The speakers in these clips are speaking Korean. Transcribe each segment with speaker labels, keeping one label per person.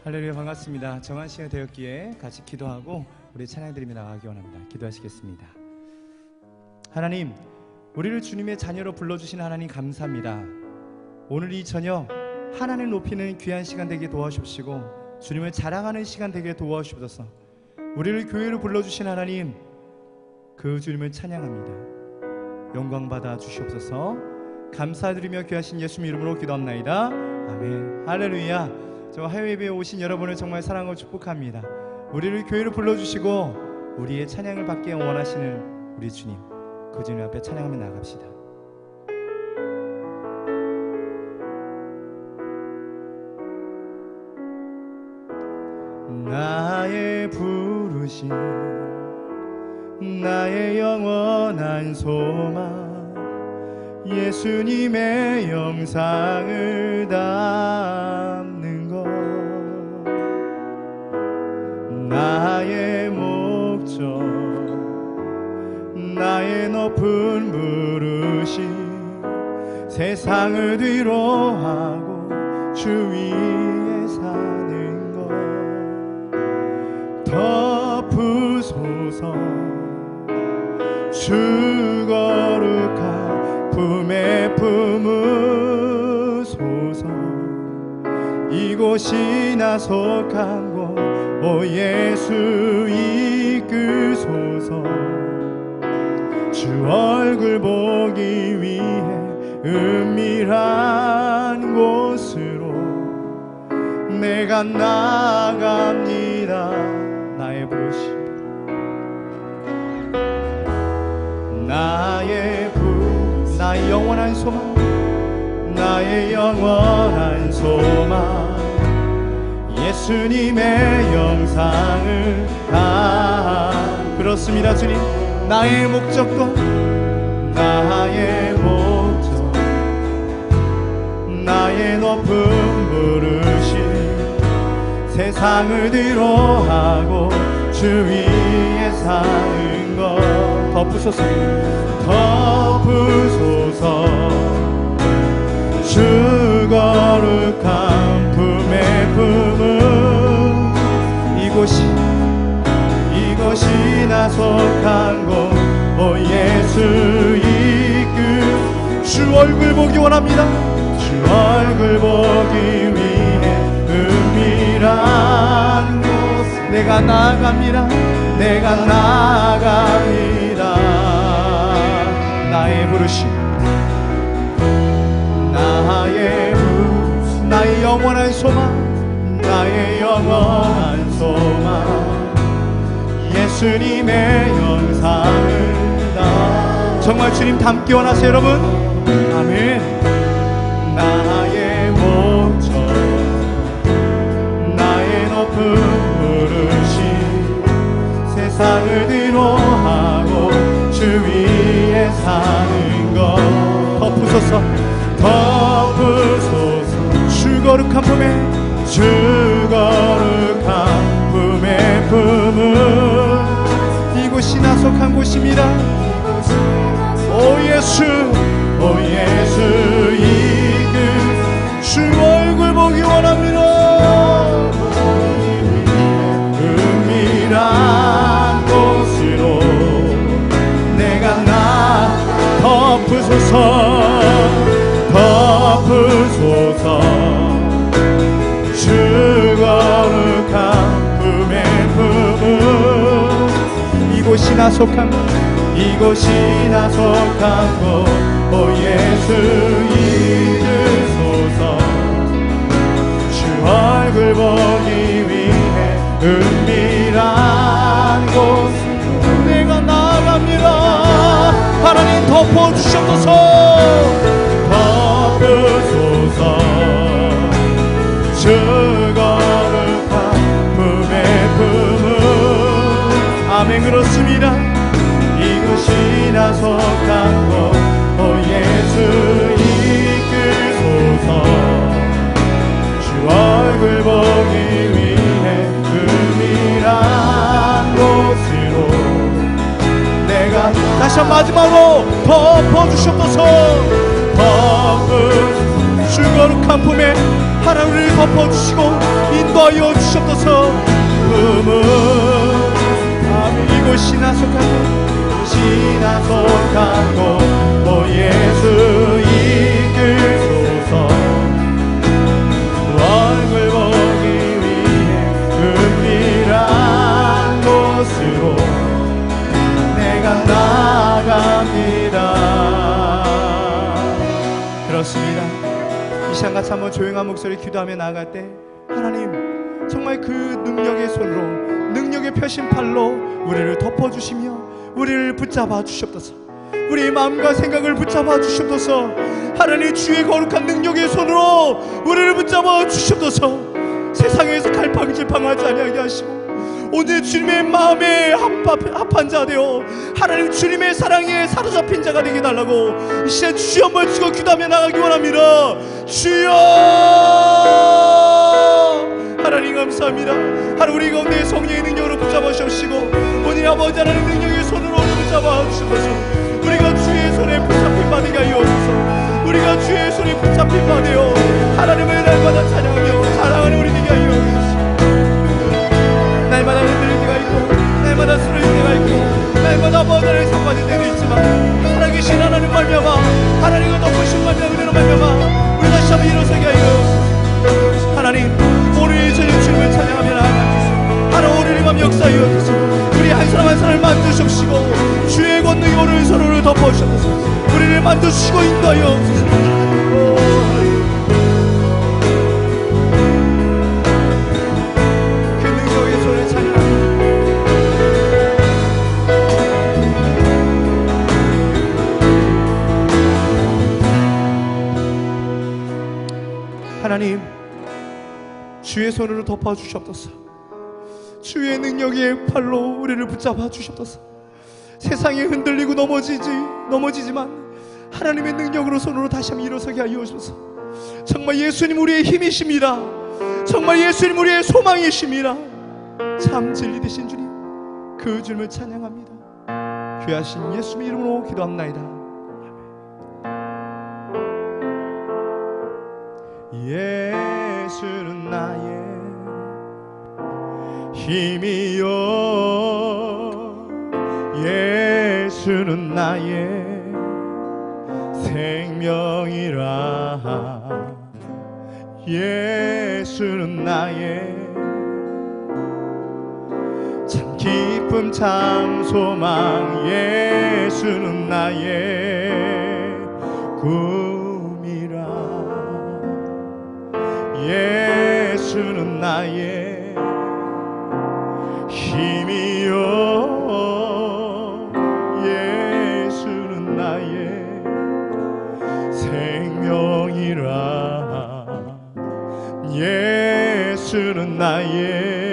Speaker 1: 할렐루야, 반갑습니다. 정한 시간 되었기에 같이 기도하고 우리 찬양드리며 나가기 원합니다. 기도하시겠습니다. 하나님, 우리를 주님의 자녀로 불러주신 하나님 감사합니다. 오늘 이 저녁 하나님을 높이는 귀한 시간 되게 도와주시고 주님을 자랑하는 시간 되게 도와주셔서 우리를 교회로 불러주신 하나님, 그 주님을 찬양합니다. 영광 받아 주시옵소서. 감사드리며 귀하신 예수님 이름으로 기도합나이다. 아멘. 할렐루야. 저 해외예배에 오신 여러분을 정말 사랑하고 축복합니다. 우리를 교회로 불러주시고 우리의 찬양을 받기 원하시는 우리 주님, 그 주님 앞에 찬양하며 나갑시다. 나의 부르심, 나의 영원한 소망, 예수님의 영상을 담는 것, 나의 목적, 나의 높은 부르심, 세상을 뒤로하고 주 위에 사는 것, 덮으소서 주 거룩한 품에 품으소서. 이곳이나 속한 곳 오 예수 이끄소서. 주 얼굴 보기 위해 은밀한 곳으로 내가 나아갑니다. 나의 부르심, 나의 영원한 소망, 나의 영원한 소망, 예수님의 영상을 다. 그렇습니다 주님. 나의 목적도, 나의 목적, 나의 높은 부르심, 세상을 뒤로하고 주 위에 사는 것. 덮으소서, 덮으소서 주 거룩한 품에 품은 이곳이나 속한 곳 오 예수 이끄. 주 얼굴 보기 원합니다. 주 얼굴 보기 위해 은밀한 곳 내가 나아갑니다. 내가 나아갑니다. 나의 부르심, 나의 영원한 소망, 나의 영원한 소망, 예수님의 영상을 다. 정말 주님 닮기 원하세요 여러분? 아멘. 나의 목적, 나의 높은 부르심, 세상을 뒤로하고 주 위에 사는 것. 덮으소서, 덮으소서 주 거룩한 품에, 주 거룩한 품에 품은 이곳이나 속한 곳입니다. 오 예수 이그. 주 얼굴 보기 원합니다. 은밀한 곳으로 내가 덮으소서, 덮으소서 주 거룩한 품에 품은 이곳이나 속한 곳, 이곳이나 속한 곳 오 예수 이끄소서. 주 얼굴 보기 위해 은밀한 곳 내가 나아갑니다. 하나님 덮어주셔서 덮으소서 주 거룩한 품에 품은. 아멘. 그렇습니다. 이곳이나 속한 곳 오 예수 이끄소서. 주 얼굴 보기 위해 은밀한 곳으로 내가. 다시 한 마지막으로 덮어주셔서 주 거룩한 품에 하나님을 덮어주시고 인도하여 주셨소서. 이곳이나 속하고 오 예수 이끌소서. 얼굴 보기 위해 은밀한 곳으로 내가 나갑니다. 그렇습니다. 이 시간같이 한번 조용한 목소리 기도하며 나아갈 때 하나님 정말 그 능력의 손으로 능력의 표심팔로 우리를 덮어주시며 우리를 붙잡아 주시옵소서. 우리의 마음과 생각을 붙잡아 주시옵소서. 하나님 주의 거룩한 능력의 손으로 우리를 붙잡아 주시옵소서. 세상에서 갈팡질팡하지 아니하게 하시고 오늘 주님의 마음에 합한 자 되어 하나님 주님의 사랑에 사로잡힌 자가 되게 달라고 이 시간 주여 한번 치고 기도하며 나가기 원합니다. 주여 하나님 감사합니다. 하나님 우리 가운데 성령의 능력으로 붙잡아 주시고 오늘 아버지 하나님 능력의 손으로 붙잡아 주시옵소서. 우리가 주의 손에 붙잡힌 바 되게 하여 주소서. 우리가 주의 손에 붙잡힌 바 되어 하나님을 날마다 찬양하며 사랑하는 우리 되게 하여 주시옵소서. 날마다 흔들릴 때가 있고 날마다 쓰러질 때가 있고 날마다 아버지 하나님 상받을 때도 있지만 살아계신 하나님 말미암아 하나님과 덮으신 말미암아 은혜로 말미암아 우리 다시 한번 일어서게 하여 주시옵소서. 하나님 오늘 저녁 주님을 찬양하며 나아가주시옵소서. 하나님 오늘 이 밤 역사하여 주시옵소서. 우리 한 사람 한 사람을 만드시옵시고 주의 권능이 오른손으로 덮어주시옵소서. 우리를 만드시고 인도하여 주시옵소서. 하나님 주의 손으로 덮어주시옵소서. 주의 능력의 팔로 우리를 붙잡아 주시옵소서. 세상에 흔들리고 넘어지지만 하나님의 능력으로 손으로 다시 한번 일어서게 하여 주소서. 정말 예수님 우리의 힘이십니다. 정말 예수님 우리의 소망이십니다. 참 진리 되신 주님 그 주님을 찬양합니다. 귀하신 예수님 이름으로 기도합나이다. 예수는 나의 힘이요 예수는 나의 생명이라 예수는 나의 참 기쁨 참 소망 예수는 나의 꿈이라 예수는 나의 힘이요 예수는 나의 생명이라 예수는 나의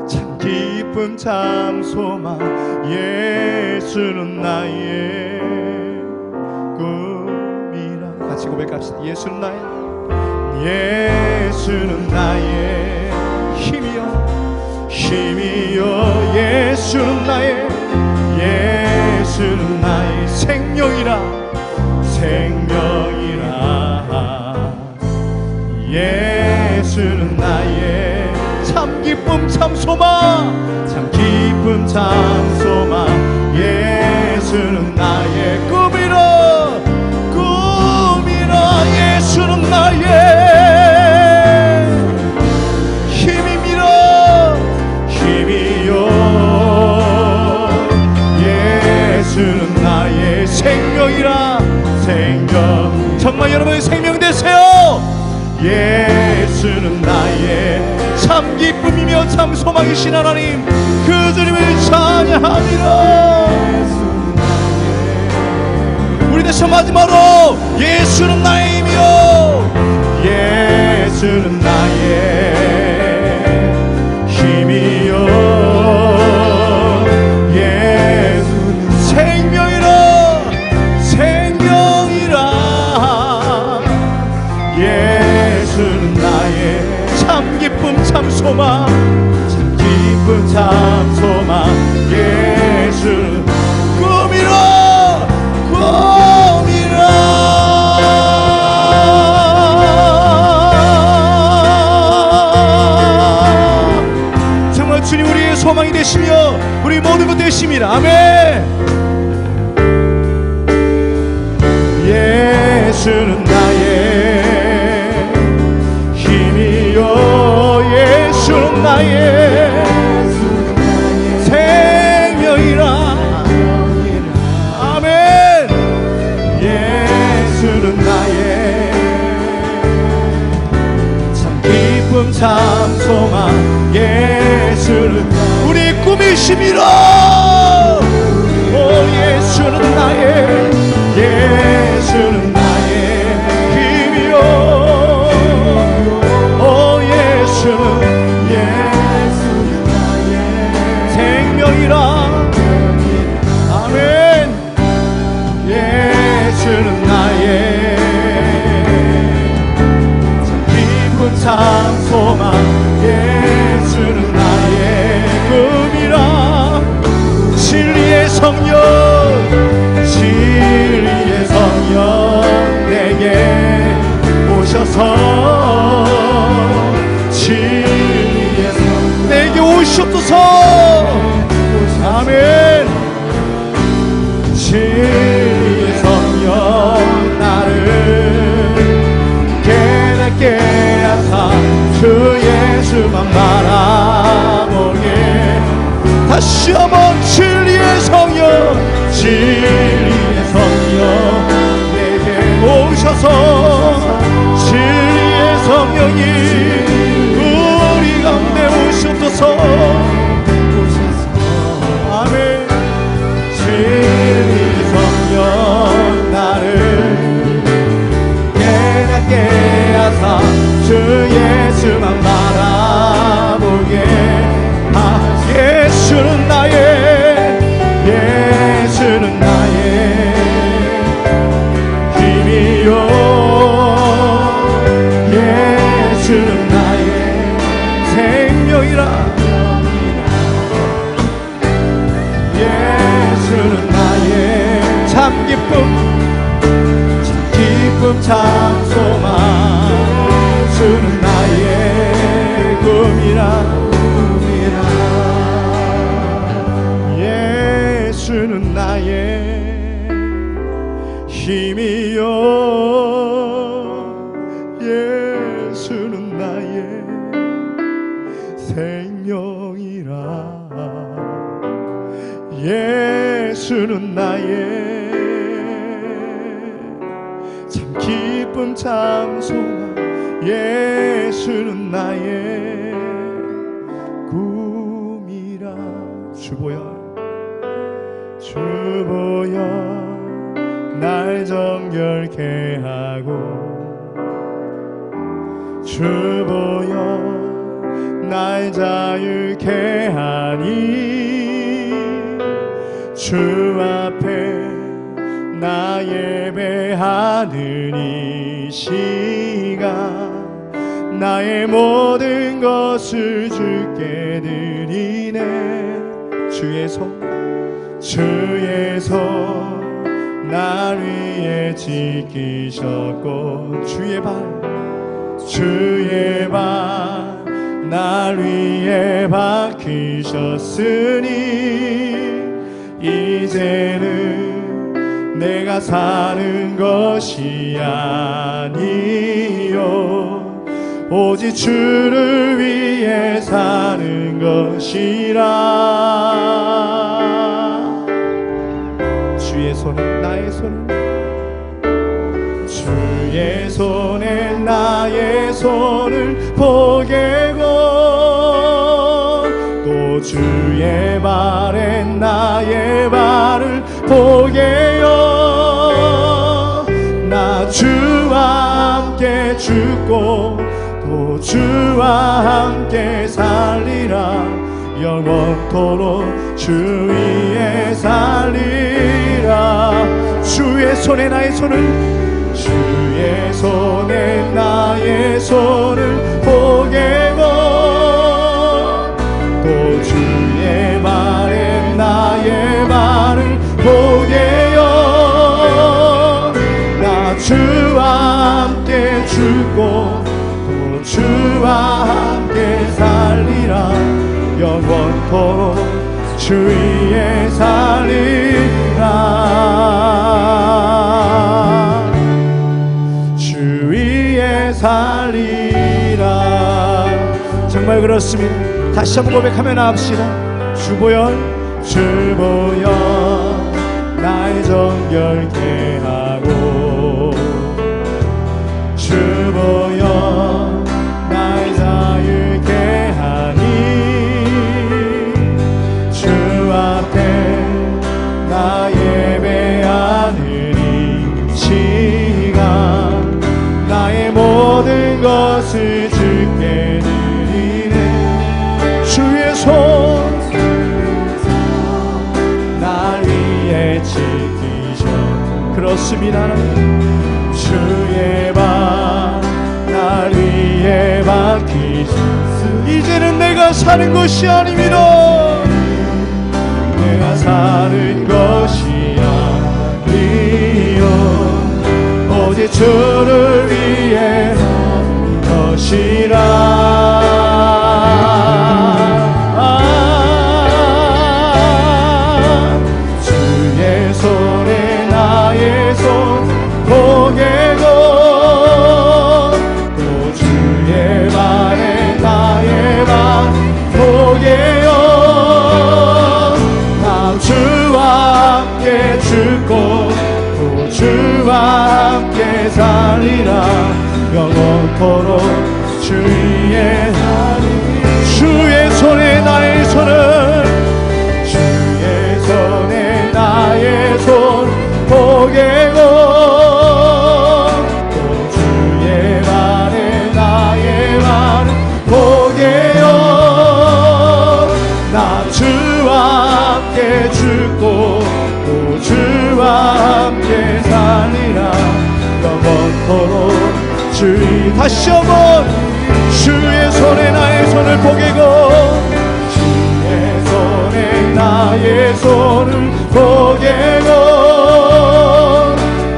Speaker 1: 참 기쁨 참 소망 예수는 나의 꿈이라 같이 고백합시다. 예수는 나의 예수는 나의 힘이요 예수는 나의 생명이라 예수는 나의 참 기쁨 참 소망 예수는 나의 꿈이라 예수는 나의 예수는 나의 생명이라 정말 여러분의 생명 되세요. 예수는 나의 참 기쁨이며 참 소망이신 하나님 그 주님을 찬양합니다. 우리 다시 마지막으로 예수는 나의 힘이요 예수는 나의 힘이요 예수는 나의 참 기쁨 참 소망 예수는 꿈이라 되시며 우리 모든 것 되십니다. 아멘. 예수는 나의 힘이요 예수는 나의 생명이라. 아멘. 예수는 나의 참 기쁨 참 소망. 예수는 우리 꿈이십니다. 오 예수는 나의 예수는 나의 힘이요. 오 예수는 나의 생명이라. 아멘. 예수는 나의 참 기쁨 참 소망. 예수는 나의 꿈이라. 진리의 성령 진리의 성령 내게 오셔서 진리의 성령 내게 오셨소서. 아멘. 진리의 성령 나를 깨닫게 하사 주 예수만 바라보게. 다시 한번 진리의 성령 진리의 성령 내게 오셔서 진리의 성령이 우리 가운데 오셔서. 아멘. 진리의 성령 나를 깨닫게 하사 주 예수만 바라보게. 예수는 나의 예수는 나의 힘이요. 예수는 나의 생명이라. 예수는 나의 참 기쁨 참 소망. 예수는 나의 꿈이라. 예수는 나의 힘이요. 예수는 나의 생명이라. 예수는 나의 참 기쁨 참 소망. 예수는 나의 꿈이라. 주보여 주보여 날 정결케 하고 주보여 날 자유케 하니 주 앞에 나 예배하는 이 시간 나의 모든 것을 주께 드리네. 주의 손 날 위해 지키셨고 주의 발 날 위해 박히셨으니 이제는 내가 사는 것이 아니요 오직 주를 위해 사는 것이라. 주의 손은 나의 손을 주의 손에 나의 손을 포개고 또 주의 발에 나의 발을 포개요. 나 주와 함께 죽고 또 주와 함께 살리라. 영원토록 주 위에 살리라. 주의 손에 나의 손을 주의 손에 나의 손을 포개고 또 주의 발에 나의 발을 포개요. 나 주와 함께 죽고 또 주와 함께 살리라. 영원 영원토록 주 위에 살리라. 주 위에 살리라. 정말 그렇습니다. 다시 한번 고백하며 나갑시다. 주보연 주보연 나의 정결케 하고 주보연 나의 자유케 하니 주 앞에 나 예배하는 이 시간 나의 모든 것을 주께 드리네. 주의 손 날 위해 지키셔. 그렇습니다. 하나님 주의 발 날 위해 박히셨으니 이제는 내가 사는 것이 아닙니다. 내가 사는 것이 아니요 오직 주를 위해 사는 것이라. 주의 손에 나의 손 보게고 또 주의 발에 나의 발 보게요. 나 주와 함께 죽고 또 주와 함께 살리라. 영원토록 주 위에 주의 손에 나의 손을 주의 손에 나의 손 보게고 또 주의 발에 나의 발 보게요. 나 주와 함께 죽고 또 주와 함께 살리라. 영원토록 주의 다시 한번 주의 손에 나의 손을 보게고 주의 손에 나의 손을 보게고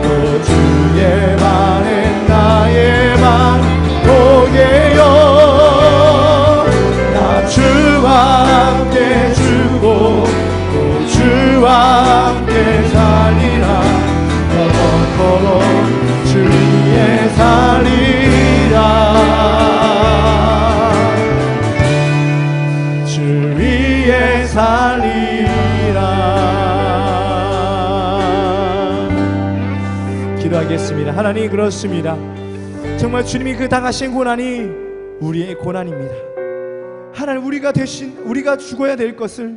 Speaker 1: 또 주의 발에 나의 발 보게요. 나 주와 함께 죽고 또 주와 함께 살리라. 영원토록 주 위에 살리라. 주 위에 살리라. 기도하겠습니다. 하나님 그렇습니다. 정말 주님이 그 당하신 고난이 우리의 고난입니다. 하나님 우리가 죽어야 될 것을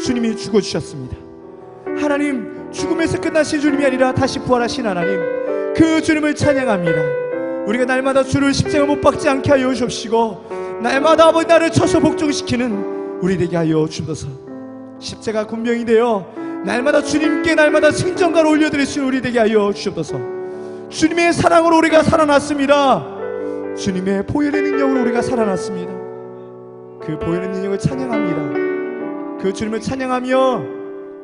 Speaker 1: 주님이 죽어주셨습니다. 하나님 죽음에서 끝나신 주님이 아니라 다시 부활하신 하나님 그 주님을 찬양합니다. 우리가 날마다 주를 십자가 못 박지 않게 하여 주옵시고 날마다 아버지 나를 쳐서 복종시키는 우리 되게 하여 주옵소서. 십자가 군병이 되어 날마다 주님께 날마다 승전가를 올려드리시는 우리 되게 하여 주옵소서. 주님의 사랑으로 우리가 살아났습니다. 주님의 보혈의 능력으로 우리가 살아났습니다. 그 보혈의 능력을 찬양합니다. 그 주님을 찬양하며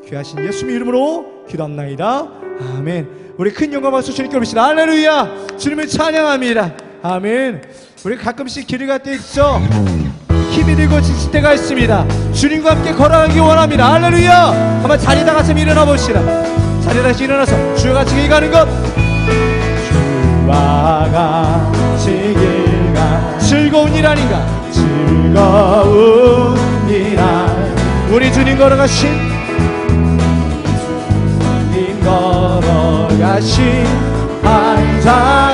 Speaker 1: 귀하신 예수님의 이름으로 기도합나이다. 아멘. 우리 큰 영광 박수 주님께 올립시다. 할렐루야. 주님을 찬양합니다. 아멘. 우리 가끔씩 길을 갈 때 있죠. 힘이 들고 지칠 때가 있습니다. 주님과 함께 걸어가기 원합니다. 할렐루야. 한번 자리에다 같이 일어나 봅시다. 자리에다 같이 일어나서 주와 같이 길 가는 것 주와 같이 길 가 즐거운 일 아닌가. 즐거운 일 우리 주님 걸어가신 주님 걸어가신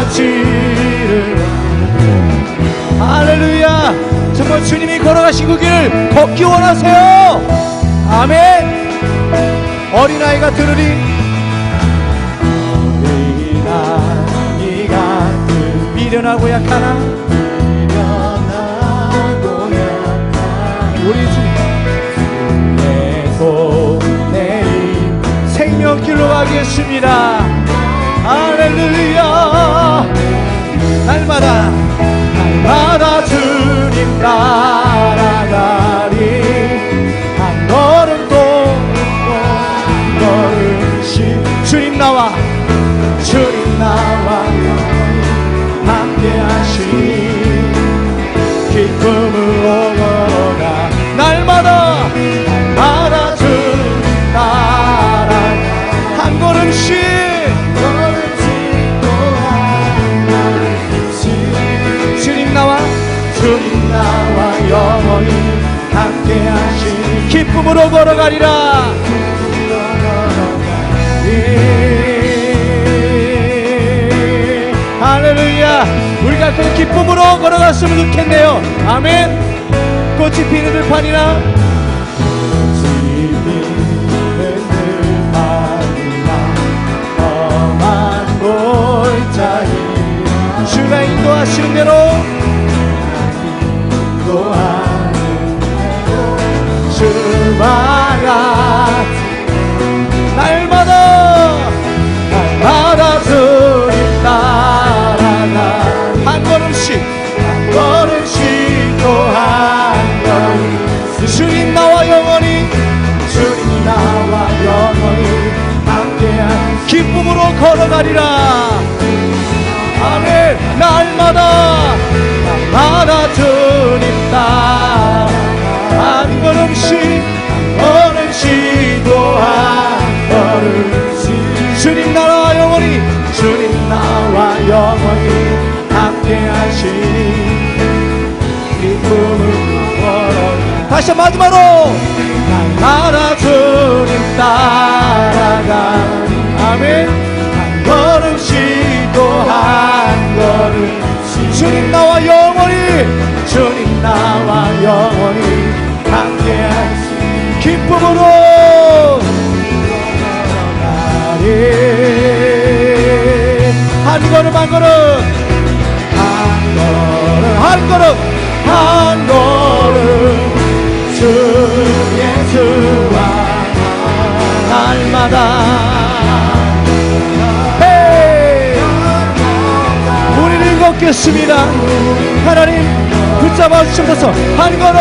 Speaker 1: 한자지를 할렐루야. 정말 주님이 걸어가신 그 길을 걷기 원하세요. 아멘. 어린아이가 들으리 어린아이가 미련하고 약하나 우리 주님의 손에 생명길로 가겠습니다. 할렐루야. 날마다 주님 따라가리. 한 걸음 또 한 걸음씩 주님 나와 함께하신 기쁨으로 걸어가. 날마다 함께하시니 기쁨으로 걸어가리라. 할렐루야. 우리가 그 기쁨으로 걸어갔으면 좋겠네요. 아멘. 꽃이 피는 들판이나 험한 골짜기 주가 인도하시는 대로 주마다 날마다 주님 따라가 한 걸음씩 또 한 걸음 주님 나와 영원히 함께한 기쁨으로 걸어가리라. 아멘. 날마다 주님 따라 한 걸음씩 또 한 걸음씩 주님 나와 영원히 함께하시니 기쁨으로 걸어가. 다시 마지막으로 날마다 주님 따라가. 아멘. 한 걸음씩 또 한 걸음씩 주님 나와 영원히 함께하시니 기쁨으로 한 걸음 주 예수와 날마다 우리를 걷겠습니다. 하나님 붙잡아 주셔서 한 걸음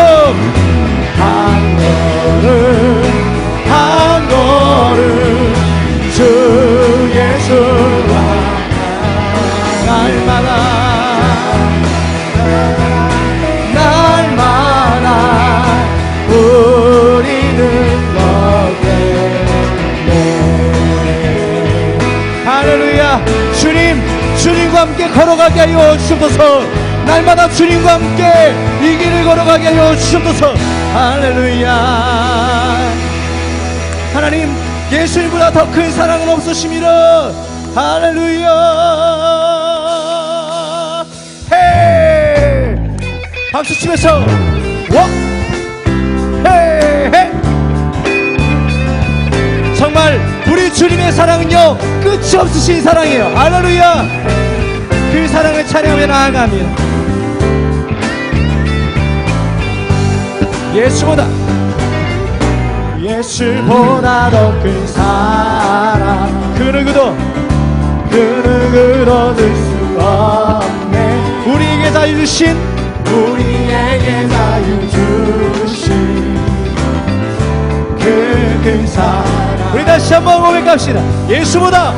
Speaker 1: 주 예수와 날마다 우리는 걷겠네. 할렐루야. 주님과 함께 걸어가게 하여 주옵소서. 날마다 주님과 함께 이 길을 걸어가게 하여 주옵소서. 할렐루야. 하나님 예수님보다 더 큰 사랑은 없으심이라. 할렐루야. 헤이 박수치면서 정말 우리 주님의 사랑은요 끝이 없으신 사랑이에요. 할렐루야. 그 사랑을 찬양하며 나아갑니다. 예수보다 더 큰 사랑 그 누구도 들 수 없네. 우리에게 자유 주신 그 큰 사랑. 우리 다시 한번 고백합시다. 예수보다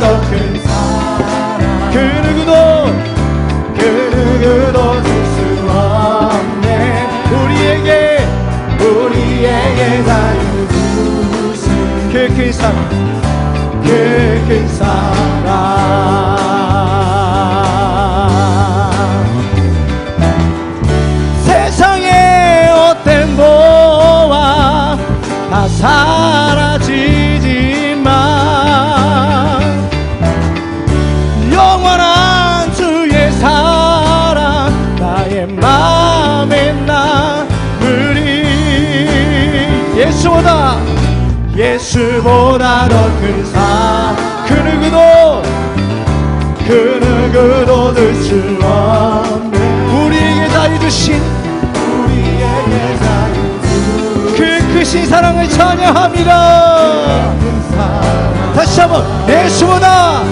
Speaker 1: 더 큰 사랑 그 누구도 줄 수 없네. 우리에게 자유 주신 그 큰 사랑 세상의 헛된 보화 다 사라지지만 영원한 주의 사랑 나의 맘에 남으리. 예수보다 더 큰 사랑 그 누구도 들 수 없네. 우리에게 자유 주신 그 크신 사랑을 찬양합니다. 다시 한번 예수보다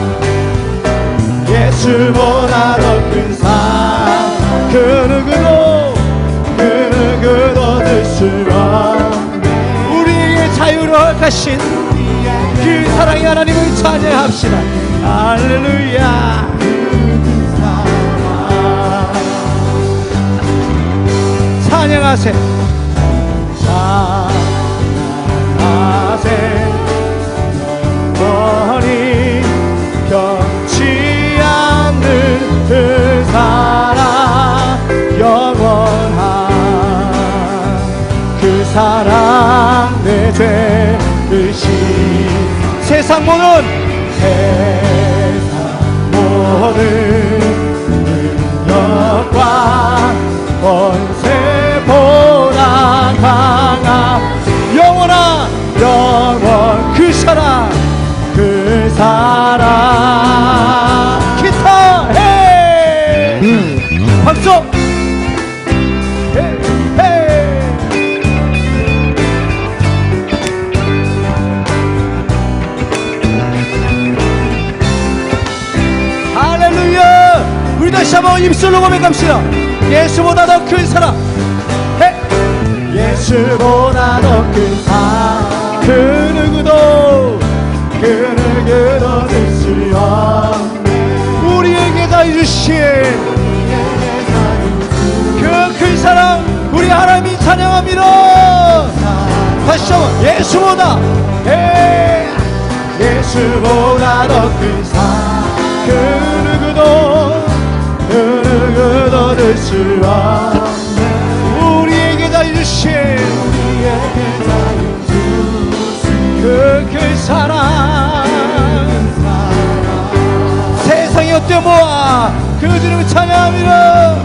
Speaker 1: 더 큰 사랑 그 누구도 들 수 없네. 우리에게 자유를 허락하신 그 사랑의 하나님을 찬양합시다. 할렐루야. 찬양하세 영원히 변치 않는 그 사랑 영원한 우리 다시 한번 입술로 고백합시다. 예수보다 더 큰 사랑.
Speaker 2: 예수보다 더 큰 사랑
Speaker 1: 그 누구도
Speaker 2: 그 누구도 될 수 없네.
Speaker 1: 우리에게 다 주신 그 큰 사랑 우리 하나님이 찬양합니다. 다시 한번 예수보다
Speaker 2: 예수보다 더 큰 사랑 그 누구도 될 수 없네.
Speaker 1: 우리에게 다 주신 그 큰 사랑 세상이 어때 모아 그 주님을 찬양합니다.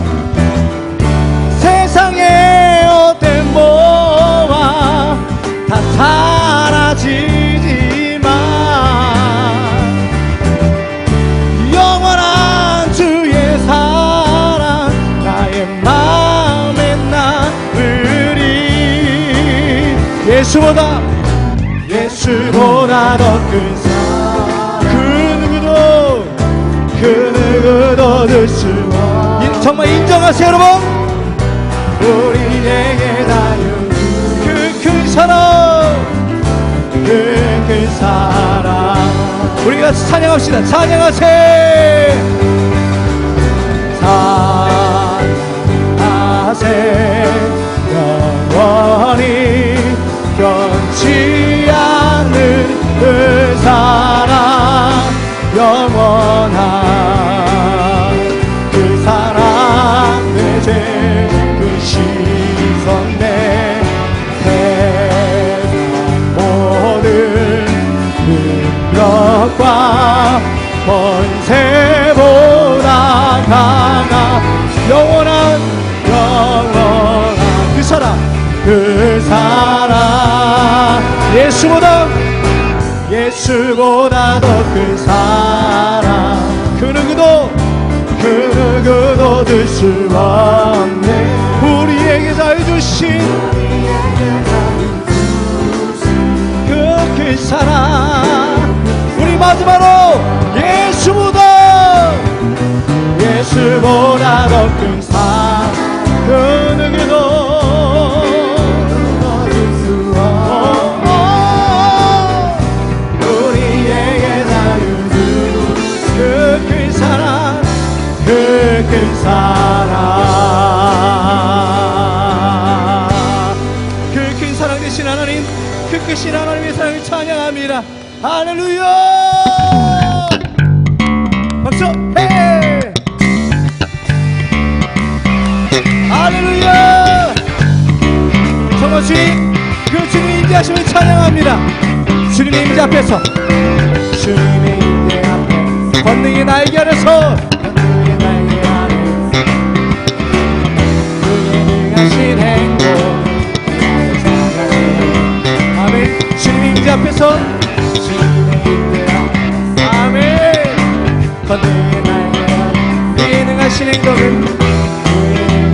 Speaker 1: 세상에 어때 모아 다 사라지지만 영원한 주의 사랑 나의 마음에 남으리. 예수보다
Speaker 2: 더 큰 사랑 그 누구도 될 수 없네.
Speaker 1: 정말 인정하세요 여러분.
Speaker 2: 우리에게 다 준
Speaker 1: 그 큰 사랑
Speaker 2: 그 큰 사랑
Speaker 1: 우리가 찬양합시다. 찬양하세
Speaker 2: 사랑하세 영원히 변치 않는 그 사랑 영원한 그 사랑 내 죄 그 시선 내 세상 모든 능력과 권세보다 강한 영원한 그 사랑 예수보다 더 큰 사랑 그 누구도 될 수 없네.
Speaker 1: 우리에게 자유주신 그 큰 사랑 우리 마지막으로
Speaker 2: 예수보다 더 큰 사랑 그 누구도 그 큰 사랑
Speaker 1: 되신 하나님 그 크신 하나님의 사랑을 찬양합니다. 할렐루야 박수 헤이 할렐루야. 정말 주님 그 주님의 인자하심을 찬양합니다. 주님의 인자 앞에서
Speaker 2: 주님의 인자 앞에
Speaker 1: 권능의 날개 아래서
Speaker 2: 하신 행복
Speaker 1: 아멘. 주님의 인자 앞에서 아멘.
Speaker 2: 건능의 날개
Speaker 1: 비능하신 행복을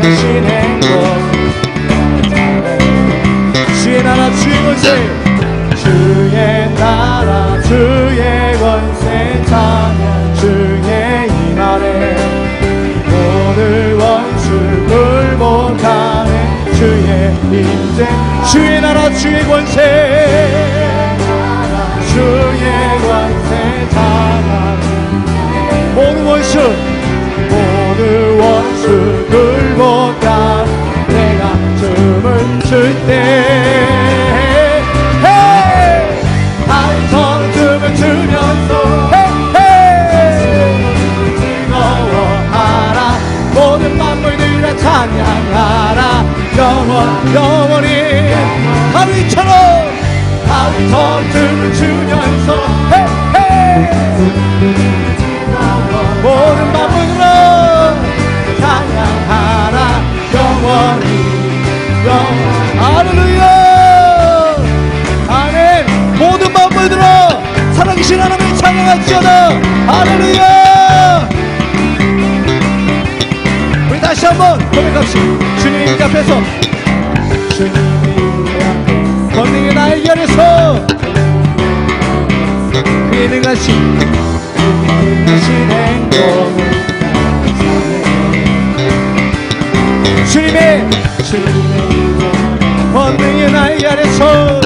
Speaker 2: 하신 행복
Speaker 1: 주의 나라 주의 권세
Speaker 2: 주의 나라 주의 권세 찬양 주의 이 말에 오늘 원수 굴복하네 주의 인재
Speaker 1: 주의 나라 주의 권세
Speaker 2: 주의 권세 찬양
Speaker 1: 모든 원수
Speaker 2: 굴복한 내가 춤을 출때 춤을 추면서 즐거워하라 모든 만물들아 찬양하라 영원히
Speaker 1: 다윗처럼
Speaker 2: 춤을 추면서 모든 만물들아 찬양하라 영원히
Speaker 1: 할렐루야 아멘. 모든 만물들아 살아계신 하나님을 찬양할지어다. 할렐루야. 우리 다시 한번 고백합시다. 주님 인자 앞에서 권능의 날개 아래서 그의 능하신
Speaker 2: 행복
Speaker 1: 자기 안에서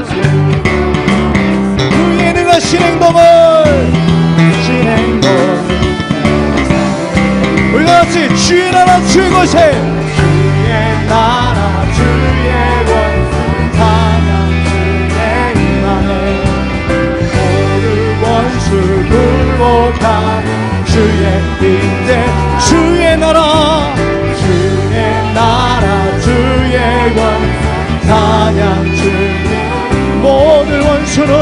Speaker 1: 그의 능하신 행동을 우리 같이 주의 나라 주의 권세 주의 나라 주의 권세 찬양 주의 임하네 모든 원수 굴복하는 주의 임재 주의 나라 주의 권세 찬양 주의 모든 원수는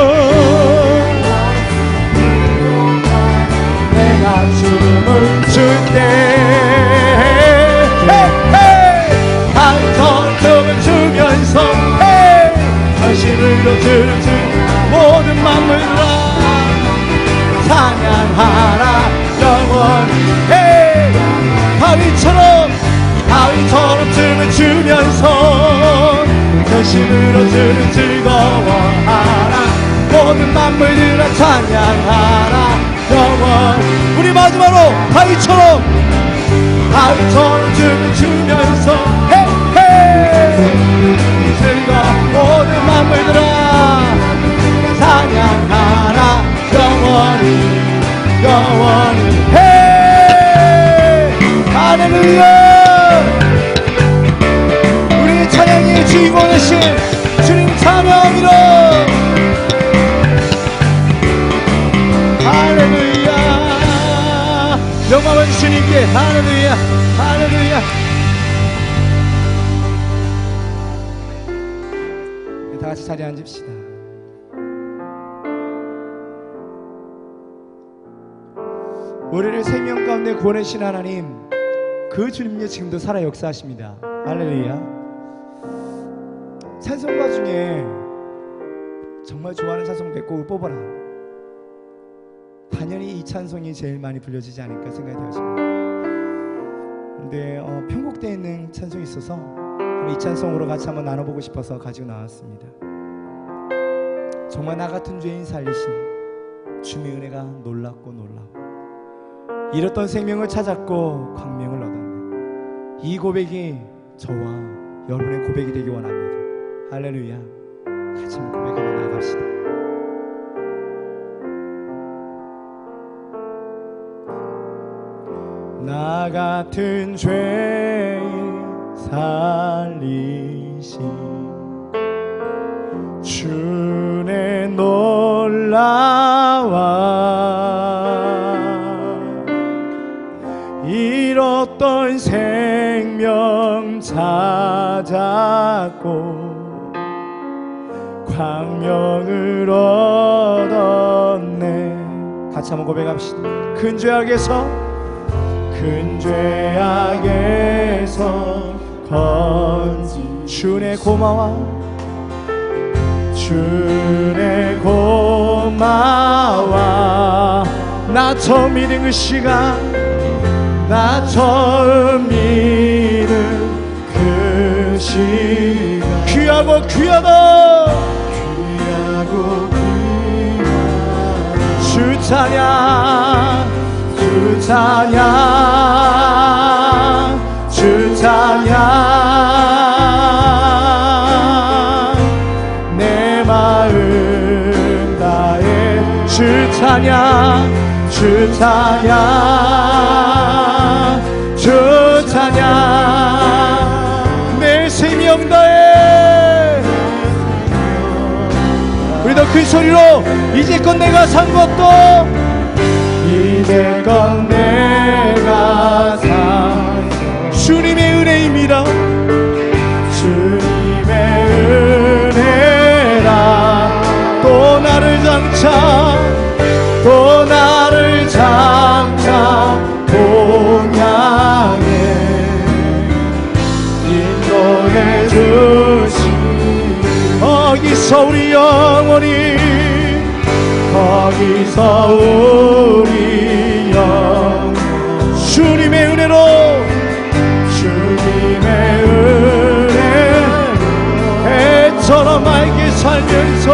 Speaker 1: 내가 춤을 출때 한성tum을 주면서 전심으로 주는 모든 만물들아 찬양하라 영원히 바위처럼 춤을 주면서 전심으로 주는 즐거워하라 모든 만물들아 찬양하라 영원 우리 마지막으로 바위처럼 춤을 추면서 즐거워 모든 만물들아 찬양하라 영원히 할렐루야 우리 찬양의 주인공 되신 주님 찬양이로 할렐루야 영광은 주님께 할렐루야 할렐루야 다같이 자리에 앉읍시다. 우리를 생명 가운데 구원하신 하나님 그 주님이 지금도 살아 역사하십니다. 할렐루야 찬송가 중에 정말 좋아하는 찬송 몇 곡을 뽑아라 당연히 이 찬송이 제일 많이 불려지지 않을까 생각이 되었습니다. 근데 편곡되어 있는 찬송이 있어서 이 찬송으로 같이 한번 나눠보고 싶어서 가지고 나왔습니다. 정말 나 같은 죄인 살리신 주님의 은혜가 놀랍고 놀라워 잃었던 생명을 찾았고 광명을 얻었네. 이 고백이 저와 여러분의 고백이 되기 원합니다. 할렐루야 같이 고백하며 나아갑시다. 나 같은 죄인 살리신 주의 놀라와 잃었던 생명 찾았고 광명을 얻었네. 같이 한번 고백합시다. 큰 죄악에서 건진 주의 고마워 주의 고마워 나 처음 믿은 그 시간 나 처음 믿은 그 시간 귀하고 귀하다 주 찬양 주 찬양 주 찬양 내 마음 다해 주 찬양 주 찬양 주 찬양 내 생명 다해 우리 더 큰 소리로 이제껏 내가 산 것도 이제껏 내가 산 주님의 은혜입니다. 주님의 은혜라 또 나를 장차 동양에 인도해 주시 거기서 우리 영원히 거기서 우리 영 주님의 은혜로 주님의 은혜로 해처럼 맑게 살면서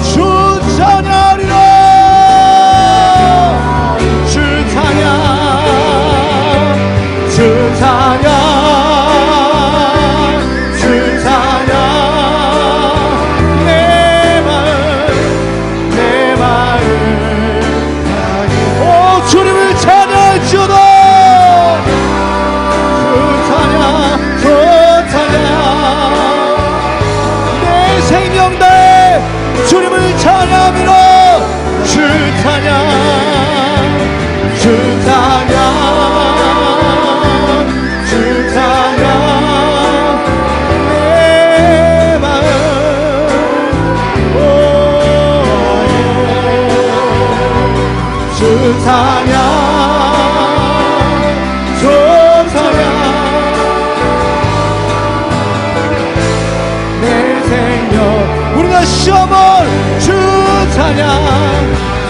Speaker 1: 주 찬양하리라 주 찬양 주 찬양
Speaker 2: 찬양 주 찬양 내 생명 우리 다시 한번 주 찬양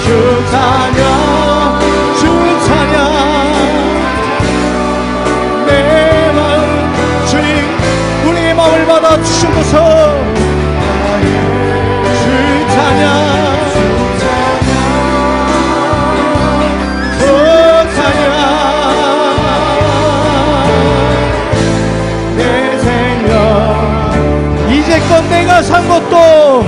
Speaker 2: 주 찬양 주 찬양 내 마음 주님 우리의 마음을 받아 주셔서 주 찬양 주 찬양 내 생명 이제껏 내가 산 것도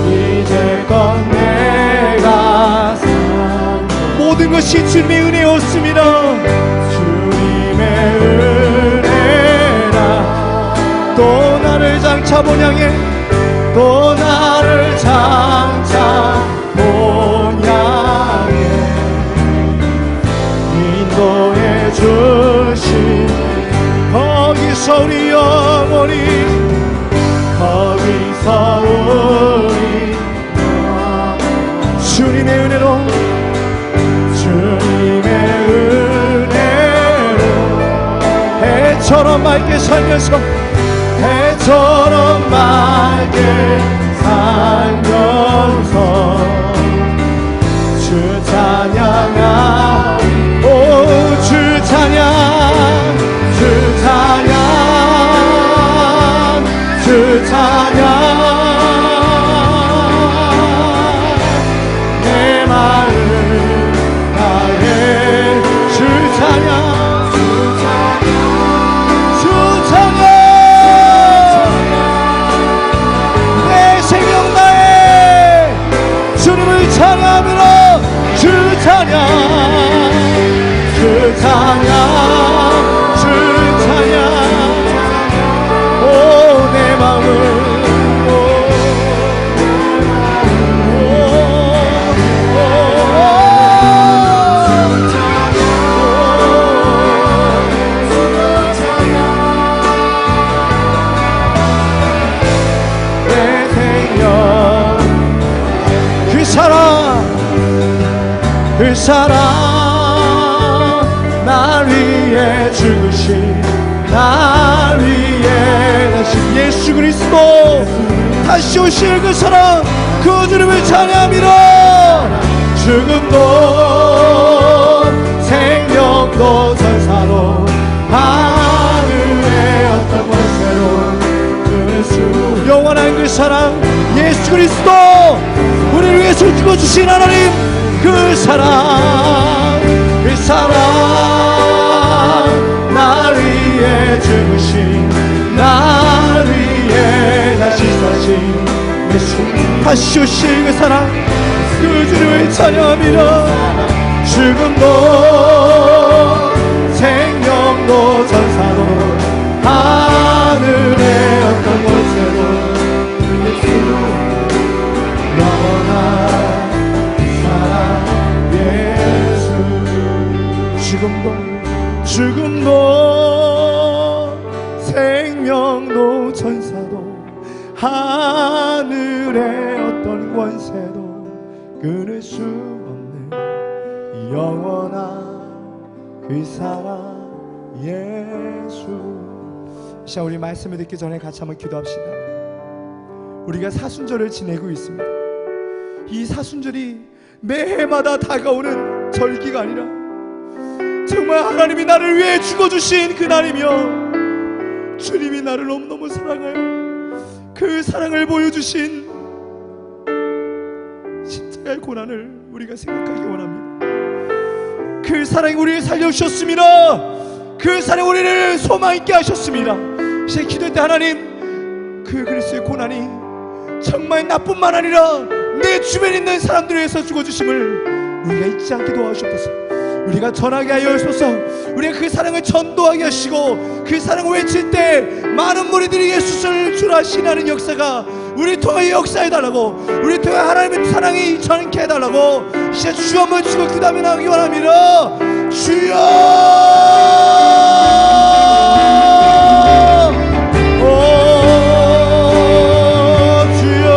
Speaker 2: 이제껏 내가 산 모든 것이 주님의 은혜였습니다. 주님의 은혜라 또 나를 장차 본향해 또 나를 장차 본향해 인도해 주신 거기서 우리 영원히 거기서 우리 주님의 은혜로 주님의 은혜로 해처럼 맑게 살면서 해처럼 맑게 살면서 주 찬양하 오 주 찬양 주 찬양 주 찬양 내 마음 다해 주 찬양 주 찬양 내 생명 다해 주님을 찬양하며 주 찬양 주 찬양 주 찬양 오 내 마음을 내 생명 그 사랑 날 위해 죽으신 날 위해 다시 예수 그리스도 다시 오실 그 사랑 그 주님을 찬양하미라 죽음도 생명도 전사로 하늘의 어떤 곳에로 영원한 그 사랑 예수 그리스도 우리를 위해서 죽어주신 하나님 그 사랑 날 위해 죽으신 날 위해 다시 사신 예수 다시 오실 그 사랑 그 주님을 찬양하미라 죽음도 생명도 전사도 하늘의 어떤 곳에도 영원한 죽음도 생명도 전사도 하늘의 어떤 권세도 끊을 수 없는 영원한 그 사랑 예수. 자, 우리 말씀을 듣기 전에 같이 한번 기도합시다. 우리가 사순절을 지내고 있습니다. 이 사순절이 매해마다 다가오는 절기가 아니라 정말 하나님이 나를 위해 죽어주신 그 날이며 주님이 나를 너무너무 사랑하여 그 사랑을 보여주신 십자가의 고난을 우리가 생각하기 원합니다. 그 사랑이 우리를 살려주셨습니다. 그 사랑이 우리를 소망 있게 하셨습니다. 이제 기도할 때 하나님 그 그리스도의 고난이 정말 나뿐만 아니라 내 주변에 있는 사람들을 위해서 죽어주심을 우리가 잊지 않게 도와주옵소서. 우리가 전하게 하여 주소서. 우리가 그 사랑을 전도하게 하시고 그 사랑을 외칠 때 많은 무리들이 예수를 주라 신하는 역사가 우리 통해 역사해달라고, 우리 통해 하나님의 사랑이 전케 해달라고 이제 주 한번 주고 그 다음에 나오기 원합니다. 주여 주여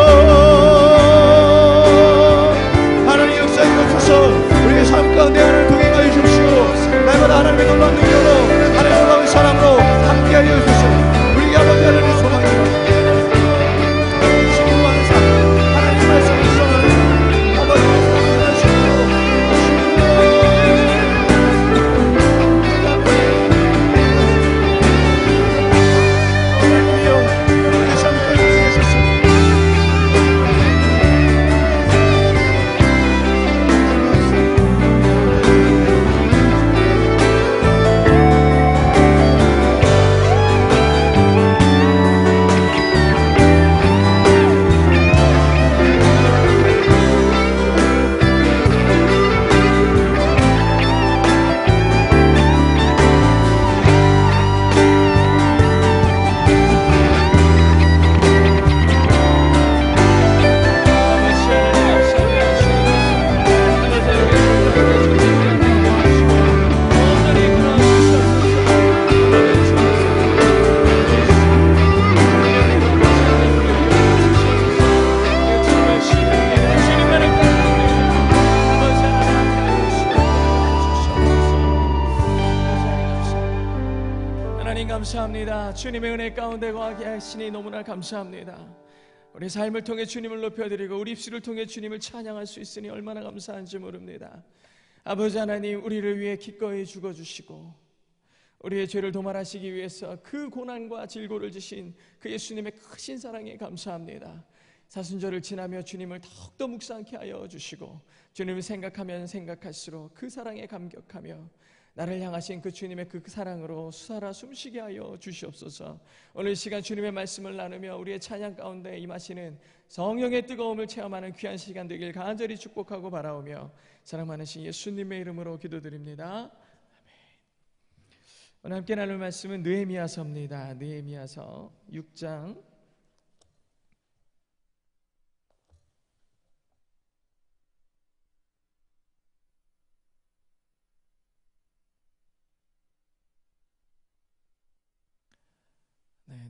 Speaker 2: 하나님 역사해 주소서.
Speaker 3: 감사합니다. 주님의 은혜 가운데 거하게 하시니 너무나 감사합니다. 우리 삶을 통해 주님을 높여드리고 우리 입술을 통해 주님을 찬양할 수 있으니 얼마나 감사한지 모릅니다. 아버지 하나님, 우리를 위해 기꺼이 죽어주시고 우리의 죄를 도말하시기 위해서 그 고난과 질고를 지신 그 예수님의 크신 사랑에 감사합니다. 사순절을 지나며 주님을 더욱더 묵상케 하여 주시고 주님을 생각하면 생각할수록 그 사랑에 감격하며 나를 향하신 그 주님의 그 사랑으로 수살아 숨쉬게 하여 주시옵소서. 오늘 이 시간 주님의 말씀을 나누며 우리의 찬양 가운데 임하시는 성령의 뜨거움을 체험하는 귀한 시간 되길 간절히 축복하고 바라오며 사랑 많으신 예수님의 이름으로 기도드립니다. 오늘 함께 나눌 말씀은 느헤미야서입니다. 느헤미야서 6장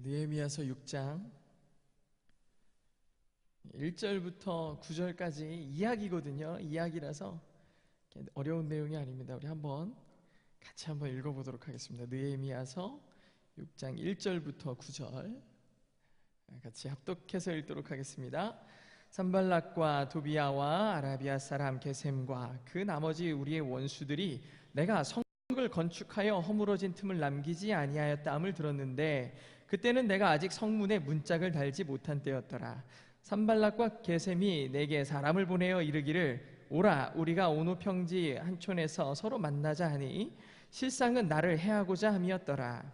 Speaker 3: 느헤미야서 6장 1절부터 9절까지 이야기거든요. 이야기라서 어려운 내용이 아닙니다. 우리 같이 한번 읽어보도록 하겠습니다. 느헤미야서 6장 1절부터 9절 같이 합독해서 읽도록 하겠습니다. 산발락과 도비야와 아라비아 사람 게셈과 그 나머지 우리의 원수들이 내가 성을 건축하여 허물어진 틈을 남기지 아니하였다함을 들었는데 그때는 내가 아직 성문에 문짝을 달지 못한 때였더라. 산발락과 게셈이 내게 사람을 보내어 이르기를 오라 우리가 오노 평지 한촌에서 서로 만나자 하니 실상은 나를 해하고자 함이었더라.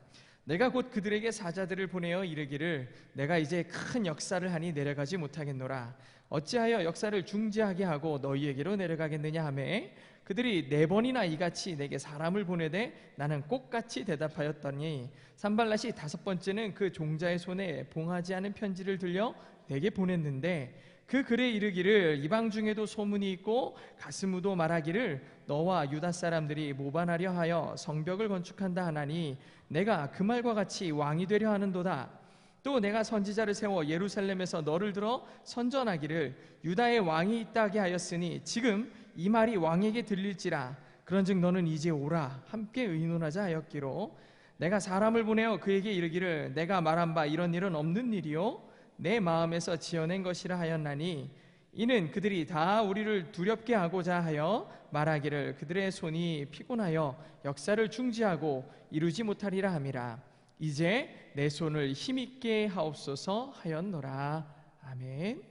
Speaker 3: 내가 곧 그들에게 사자들을 보내어 이르기를 내가 이제 큰 역사를 하니 내려가지 못하겠노라. 어찌하여 역사를 중지하게 하고 너희에게로 내려가겠느냐 하매 그들이 4번이나 이같이 내게 사람을 보내되 나는 꼭같이 대답하였더니 산발랏이 5번째는 그 종자의 손에 봉하지 않은 편지를 들려 내게 보냈는데 그 글에 이르기를 이방 중에도 소문이 있고 가스무도 말하기를 너와 유다 사람들이 모반하려 하여 성벽을 건축한다 하나니 내가 그 말과 같이 왕이 되려 하는도다. 또 내가 선지자를 세워 예루살렘에서 너를 들어 선전하기를 유다의 왕이 있다게 하였으니 지금 이 말이 왕에게 들릴지라. 그런즉 너는 이제 오라 함께 의논하자 하였기로 내가 사람을 보내어 그에게 이르기를 내가 말한 바 이런 일은 없는 일이요 내 마음에서 지어낸 것이라 하였나니 이는 그들이 다 우리를 두렵게 하고자 하여 말하기를 그들의 손이 피곤하여 역사를 중지하고 이루지 못하리라 함이라. 이제 내 손을 힘있게 하옵소서 하였노라. 아멘.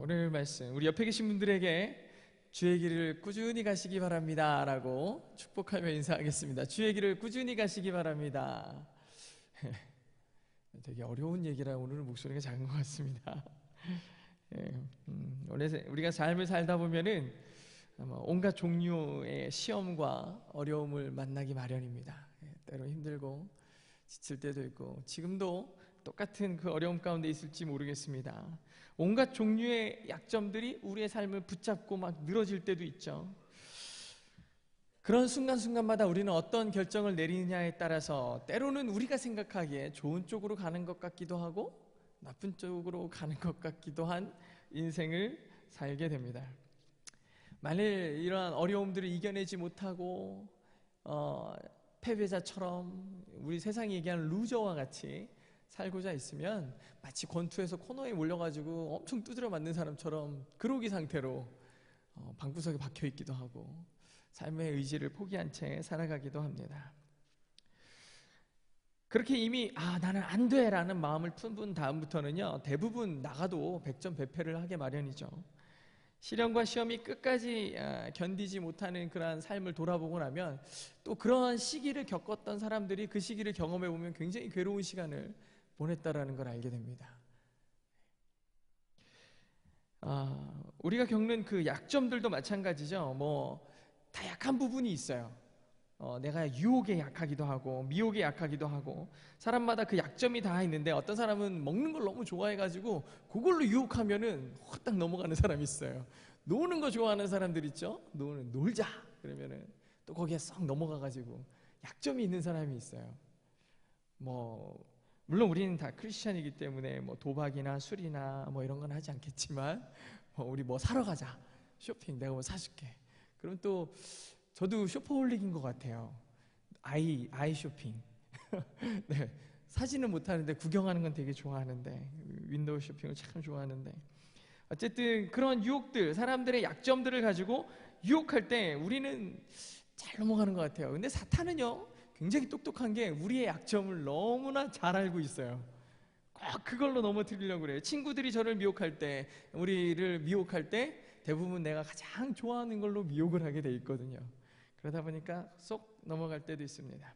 Speaker 3: 오늘 말씀 우리 옆에 계신 분들에게 주의 길을 꾸준히 가시기 바랍니다 라고 축복하며 인사하겠습니다. 주의 길을 꾸준히 가시기 바랍니다. 되게 어려운 얘기라 오늘 목소리가 작은 것 같습니다. 원래 우리가 삶을 살다 보면은 온갖 종류의 시험과 어려움을 만나기 마련입니다. 때로 힘들고 지칠 때도 있고 지금도 똑같은 그 어려움 가운데 있을지 모르겠습니다. 온갖 종류의 약점들이 우리의 삶을 붙잡고 막 늘어질 때도 있죠. 그런 순간순간마다 우리는 어떤 결정을 내리느냐에 따라서 때로는 우리가 생각하기에 좋은 쪽으로 가는 것 같기도 하고 나쁜 쪽으로 가는 것 같기도 한 인생을 살게 됩니다. 만일 이러한 어려움들을 이겨내지 못하고 패배자처럼 우리 세상이 얘기하는 루저와 같이 살고자 있으면 마치 권투에서 코너에 몰려가지고 엄청 두드려 맞는 사람처럼 그로기 상태로 방구석에 박혀 있기도 하고 삶의 의지를 포기한 채 살아가기도 합니다. 그렇게 이미 나는 안 돼라는 마음을 품은 다음부터는요 대부분 나가도 백전백패를 하게 마련이죠. 시련과 시험이 끝까지 견디지 못하는 그러한 삶을 돌아보고 나면 또 그러한 시기를 겪었던 사람들이 그 시기를 경험해 보면 굉장히 괴로운 시간을 보냈다라는 걸 알게 됩니다. 우리가 겪는 그 약점들도 마찬가지죠. 다 약한 부분이 있어요. 내가 유혹에 약하기도 하고 미혹에 약하기도 하고 사람마다 그 약점이 다 있는데 어떤 사람은 먹는 걸 너무 좋아해가지고 그걸로 유혹하면은 후딱 넘어가는 사람이 있어요. 노는 거 좋아하는 사람들 있죠. 놀자 그러면은 또 거기에 썩 넘어가가지고 약점이 있는 사람이 있어요. 물론 우리는 다 크리스찬이기 때문에 도박이나 술이나 이런 건 하지 않겠지만 우리 사러 가자 쇼핑 내가 사줄게. 그럼 또 저도 쇼퍼홀릭인 것 같아요. 아이 쇼핑. 네, 사진은 못하는데 구경하는 건 되게 좋아하는데, 윈도우 쇼핑을 참 좋아하는데, 어쨌든 그런 유혹들, 사람들의 약점들을 가지고 유혹할 때 우리는 잘 넘어가는 것 같아요. 근데 사탄은요, 굉장히 똑똑한 게 우리의 약점을 너무나 잘 알고 있어요. 꼭 그걸로 넘어뜨리려고 그래요. 친구들이 저를 미혹할 때, 우리를 미혹할 때 대부분 내가 가장 좋아하는 걸로 미혹을 하게 돼 있거든요. 그러다 보니까 쏙 넘어갈 때도 있습니다.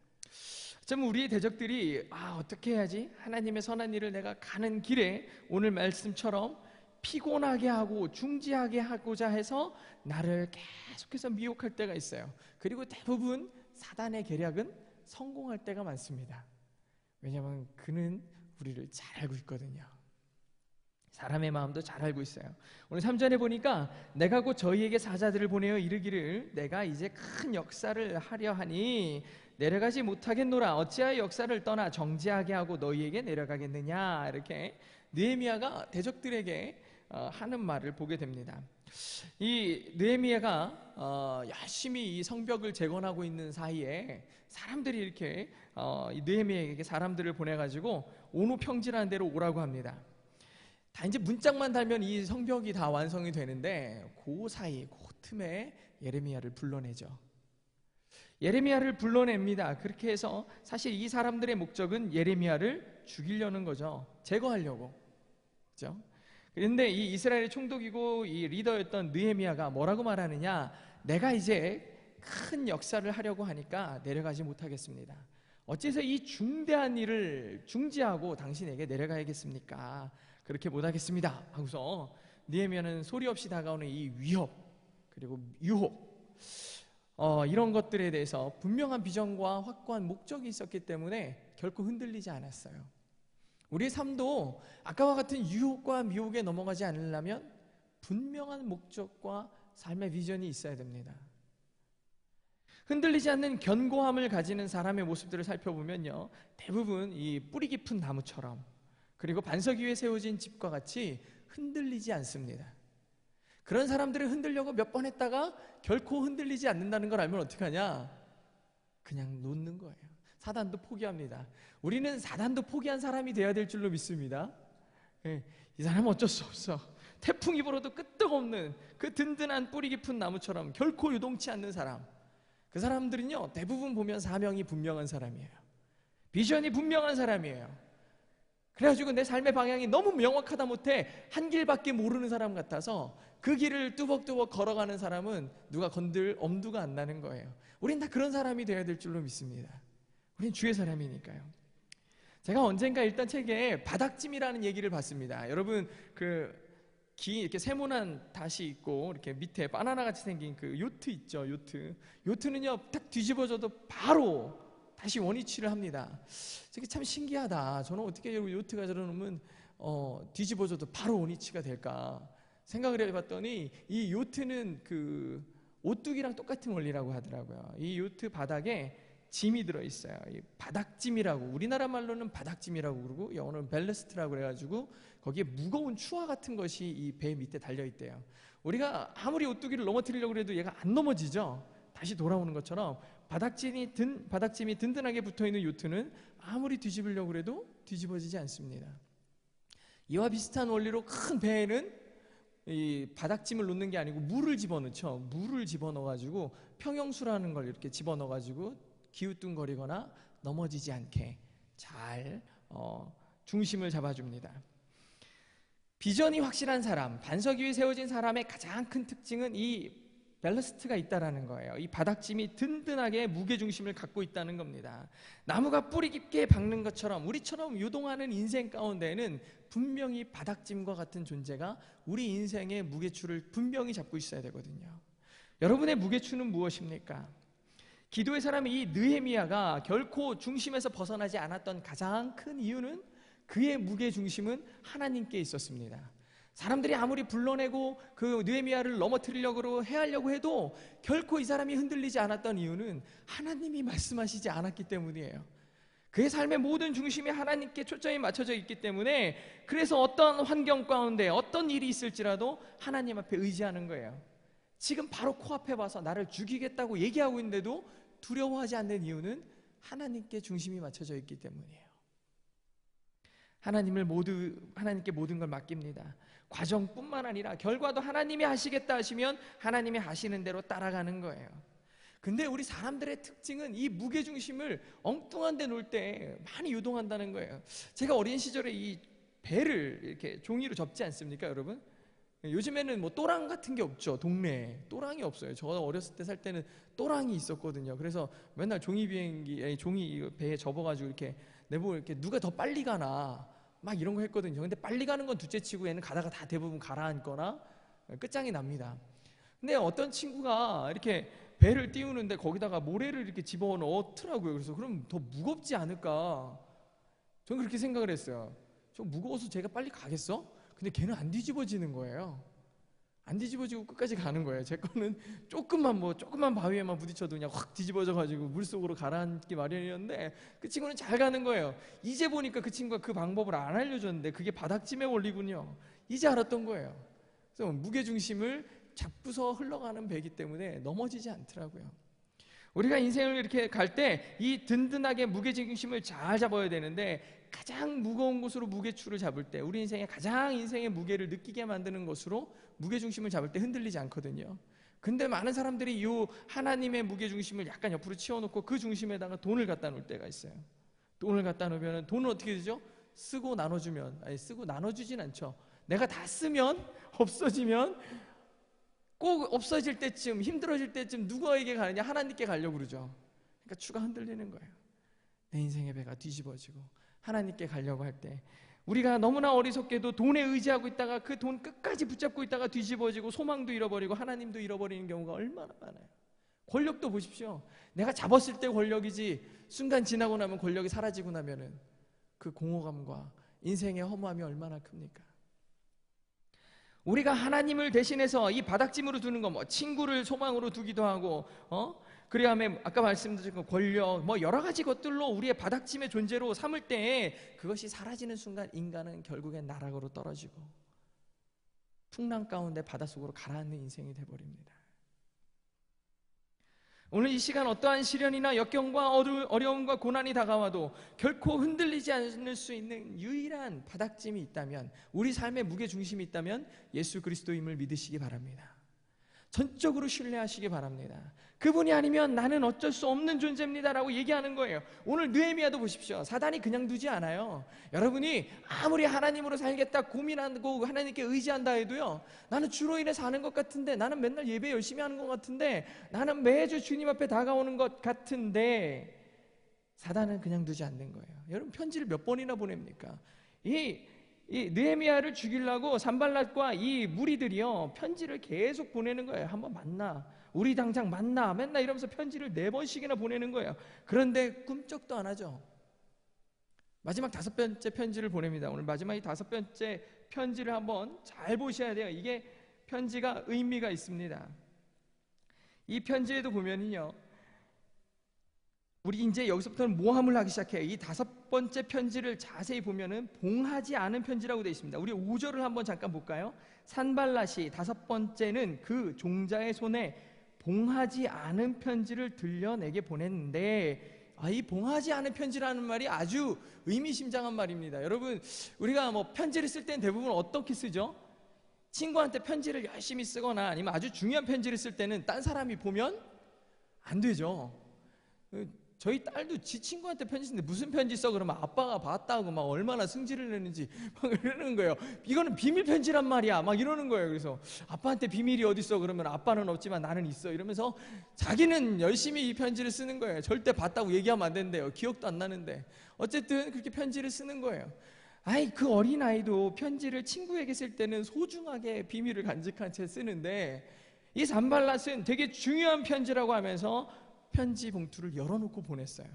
Speaker 3: 좀 우리의 대적들이 어떻게 해야지? 하나님의 선한 일을 내가 가는 길에 오늘 말씀처럼 피곤하게 하고 중지하게 하고자 해서 나를 계속해서 미혹할 때가 있어요. 그리고 대부분 사단의 계략은 성공할 때가 많습니다. 왜냐하면 그는 우리를 잘 알고 있거든요. 사람의 마음도 잘 알고 있어요. 오늘 3절에 보니까 내가 곧 저희에게 사자들을 보내어 이르기를 내가 이제 큰 역사를 하려 하니 내려가지 못하겠노라. 어찌하여 역사를 떠나 정지하게 하고 너희에게 내려가겠느냐. 이렇게 느헤미야가 대적들에게 하는 말을 보게 됩니다. 이 느헤미야가 열심히 이 성벽을 재건하고 있는 사이에 사람들이 이렇게 이 느헤미야에게 사람들을 보내가지고 온후 평지라는 데로 오라고 합니다. 다 이제 문짝만 달면 이 성벽이 다 완성이 되는데 그 사이, 그 틈에 예레미야를 불러내죠. 예레미야를 불러냅니다. 그렇게 해서 사실 이 사람들의 목적은 예레미야를 죽이려는 거죠. 제거하려고. 그렇죠? 그런데 이 이스라엘의 총독이고 이 리더였던 느헤미야가 뭐라고 말하느냐? 내가 이제 큰 역사를 하려고 하니까 내려가지 못하겠습니다. 어째서 이 중대한 일을 중지하고 당신에게 내려가야겠습니까? 그렇게 못하겠습니다 하고서 느헤미야는 소리 없이 다가오는 이 위협 그리고 유혹 이런 것들에 대해서 분명한 비전과 확고한 목적이 있었기 때문에 결코 흔들리지 않았어요. 우리의 삶도 아까와 같은 유혹과 미혹에 넘어가지 않으려면 분명한 목적과 삶의 비전이 있어야 됩니다. 흔들리지 않는 견고함을 가지는 사람의 모습들을 살펴보면요, 대부분 이 뿌리 깊은 나무처럼 그리고 반석 위에 세워진 집과 같이 흔들리지 않습니다. 그런 사람들을 흔들려고 몇 번 했다가 결코 흔들리지 않는다는 걸 알면 어떻게 하냐? 그냥 놓는 거예요. 사단도 포기합니다. 우리는 사단도 포기한 사람이 돼야 될 줄로 믿습니다. 이 사람은 어쩔 수 없어. 태풍이 불어도 끄떡없는 그 든든한 뿌리 깊은 나무처럼 결코 요동치 않는 사람. 그 사람들은요, 대부분 보면 사명이 분명한 사람이에요. 비전이 분명한 사람이에요. 그래가지고 내 삶의 방향이 너무 명확하다 못해 한 길밖에 모르는 사람 같아서 그 길을 뚜벅뚜벅 걸어가는 사람은 누가 건들 엄두가 안 나는 거예요. 우린 다 그런 사람이 되어야 될 줄로 믿습니다. 우린 주의 사람이니까요. 제가 언젠가 읽던 책에 바닥짐이라는 얘기를 봤습니다. 여러분 이렇게 세모난 닷이 있고 이렇게 밑에 바나나 같이 생긴 그 요트 있죠, 요트. 요트는요 딱 뒤집어져도 바로 다시 원위치를 합니다. 이게 참 신기하다. 저는 어떻게 요트가 저러면 뒤집어져도 바로 원위치가 될까 생각을 해봤더니 이 요트는 그 오뚜기랑 똑같은 원리라고 하더라고요. 이 요트 바닥에 짐이 들어있어요. 이 바닥짐이라고, 우리나라 말로는 바닥짐이라고 그러고 영어로는 벨레스트라고 그래가지고 거기에 무거운 추화 같은 것이 이 배 밑에 달려있대요. 우리가 아무리 오뚜기를 넘어뜨리려고 해도 얘가 안 넘어지죠. 다시 돌아오는 것처럼 바닥짐이 든든하게 붙어있는 요트는 아무리 뒤집으려고 해도 뒤집어지지 않습니다. 이와 비슷한 원리로 큰 배에는 이 바닥짐을 놓는 게 아니고 물을 집어넣죠. 물을 집어넣어가지고 평형수라는 걸 이렇게 집어넣어가지고 기우뚱거리거나 넘어지지 않게 잘 중심을 잡아줍니다. 비전이 확실한 사람, 반석 위에 세워진 사람의 가장 큰 특징은 이 밸러스트가 있다라는 거예요. 이 바닥짐이 든든하게 무게중심을 갖고 있다는 겁니다. 나무가 뿌리 깊게 박는 것처럼 우리처럼 요동하는 인생 가운데에는 분명히 바닥짐과 같은 존재가 우리 인생의 무게추를 분명히 잡고 있어야 되거든요. 여러분의 무게추는 무엇입니까? 기도의 사람 이 느헤미야가 결코 중심에서 벗어나지 않았던 가장 큰 이유는 그의 무게중심은 하나님께 있었습니다. 사람들이 아무리 불러내고 그 느헤미야를 넘어뜨리려고 해하려고 해도 결코 이 사람이 흔들리지 않았던 이유는 하나님이 말씀하시지 않았기 때문이에요. 그의 삶의 모든 중심이 하나님께 초점이 맞춰져 있기 때문에 그래서 어떤 환경 가운데 어떤 일이 있을지라도 하나님 앞에 의지하는 거예요. 지금 바로 코앞에 와서 나를 죽이겠다고 얘기하고 있는데도 두려워하지 않는 이유는 하나님께 중심이 맞춰져 있기 때문이에요. 하나님께 모든 걸 맡깁니다. 과정뿐만 아니라 결과도 하나님이 하시겠다 하시면 하나님이 하시는 대로 따라가는 거예요. 근데 우리 사람들의 특징은 이 무게중심을 엉뚱한 데 놓을 때 많이 유동한다는 거예요. 제가 어린 시절에 이 배를 이렇게 종이로 접지 않습니까, 여러분? 요즘에는 뭐 또랑 같은 게 없죠. 동네에 또랑이 없어요. 저 어렸을 때 살 때는 또랑이 있었거든요. 그래서 맨날 종이 배에 접어가지고 이렇게 내보고 이렇게 누가 더 빨리 가나 막 이런 거 했거든요. 근데 빨리 가는 건 둘째치고 얘는 가다가 다 대부분 가라앉거나 끝장이 납니다. 근데 어떤 친구가 이렇게 배를 띄우는데 거기다가 모래를 이렇게 집어 넣더라고요. 그래서 그럼 더 무겁지 않을까? 저는 그렇게 생각을 했어요. 좀 무거워서 제가 빨리 가겠어? 근데 걔는 안 뒤집어지는 거예요. 안 뒤집어지고 끝까지 가는 거예요. 제 거는 조금만 바위에만 부딪혀도 그냥 확 뒤집어져 가지고 물속으로 가라앉기 마련이었는데 그 친구는 잘 가는 거예요. 이제 보니까 그 친구가 그 방법을 안 알려줬는데 그게 바닥짐의 원리군요. 이제 알았던 거예요. 그래서 무게중심을 잡고서 흘러가는 배이기 때문에 넘어지지 않더라고요. 우리가 인생을 이렇게 갈 때 이 든든하게 무게중심을 잘 잡아야 되는데 가장 무거운 곳으로 무게추를 잡을 때 우리 인생의 가장 인생의 무게를 느끼게 만드는 것으로 무게중심을 잡을 때 흔들리지 않거든요. 근데 많은 사람들이 이 하나님의 무게중심을 약간 옆으로 치워놓고 그 중심에다가 돈을 갖다 놓을 때가 있어요. 돈을 갖다 놓으면 돈은 어떻게 되죠? 쓰고 나눠주진 않죠. 내가 다 쓰면 없어지면 꼭 없어질 때쯤 힘들어질 때쯤 누구에게 가느냐? 하나님께 가려고 그러죠. 그러니까 추가 흔들리는 거예요. 내 인생의 배가 뒤집어지고 하나님께 가려고 할 때 우리가 너무나 어리석게도 돈에 의지하고 있다가 그 돈 끝까지 붙잡고 있다가 뒤집어지고 소망도 잃어버리고 하나님도 잃어버리는 경우가 얼마나 많아요. 권력도 보십시오. 내가 잡았을 때 권력이지 순간 지나고 나면 권력이 사라지고 나면은 그 공허감과 인생의 허무함이 얼마나 큽니까? 우리가 하나님을 대신해서 이 바닥짐으로 두는 거 뭐 친구를 소망으로 두기도 하고 그리하면 아까 말씀드린 권력 뭐 여러 가지 것들로 우리의 바닥짐의 존재로 삼을 때 그것이 사라지는 순간 인간은 결국엔 나락으로 떨어지고 풍랑 가운데 바닷속으로 가라앉는 인생이 돼버립니다. 오늘 이 시간 어떠한 시련이나 역경과 어려움과 고난이 다가와도 결코 흔들리지 않을 수 있는 유일한 바닥짐이 있다면, 우리 삶의 무게중심이 있다면 예수 그리스도임을 믿으시기 바랍니다. 전적으로 신뢰하시기 바랍니다. 그분이 아니면 나는 어쩔 수 없는 존재입니다 라고 얘기하는 거예요. 오늘 느헤미야도 보십시오. 사단이 그냥 두지 않아요. 여러분이 아무리 하나님으로 살겠다 고민하고 하나님께 의지한다 해도요, 나는 주로 인해 사는 것 같은데, 나는 맨날 예배 열심히 하는 것 같은데, 나는 매주 주님 앞에 다가오는 것 같은데, 사단은 그냥 두지 않는 거예요. 여러분 편지를 몇 번이나 보냅니까? 이 느헤미야를 죽이려고 산발랏과 이 무리들이요 편지를 계속 보내는 거예요. 한번 만나, 우리 당장 만나, 맨날 이러면서 편지를 4번씩이나 보내는 거예요. 그런데 꿈쩍도 안 하죠. 마지막 5번째 편지를 보냅니다. 오늘 마지막 이 5번째 편지를 한번 잘 보셔야 돼요. 이게 편지가 의미가 있습니다. 이 편지에도 보면은요, 우리 이제 여기서부터는 모함을 하기 시작해요. 이 5번째 편지를 자세히 보면은 봉하지 않은 편지라고 되어 있습니다. 우리 5절을 한번 잠깐 볼까요? 산발랏이 5번째는 그 종자의 손에 봉하지 않은 편지를 들려 내게 보냈는데, 이 봉하지 않은 편지라는 말이 아주 의미심장한 말입니다. 여러분, 우리가 뭐 편지를 쓸 때는 대부분 어떻게 쓰죠? 친구한테 편지를 열심히 쓰거나 아니면 아주 중요한 편지를 쓸 때는 딴 사람이 보면 안 되죠. 저희 딸도 지 친구한테 편지 쓰는데 무슨 편지 써? 그러면 아빠가 봤다고 막 얼마나 승질을 내는지 막 이러는 거예요. 이거는 비밀 편지란 말이야 막 이러는 거예요. 그래서 아빠한테 비밀이 어디 있어? 그러면 아빠는 없지만 나는 있어 이러면서 자기는 열심히 이 편지를 쓰는 거예요. 절대 봤다고 얘기하면 안 된대요. 기억도 안 나는데. 어쨌든 그렇게 편지를 쓰는 거예요. 그 어린아이도 편지를 친구에게 쓸 때는 소중하게 비밀을 간직한 채 쓰는데, 이 산발랏은 되게 중요한 편지라고 하면서 편지 봉투를 열어놓고 보냈어요.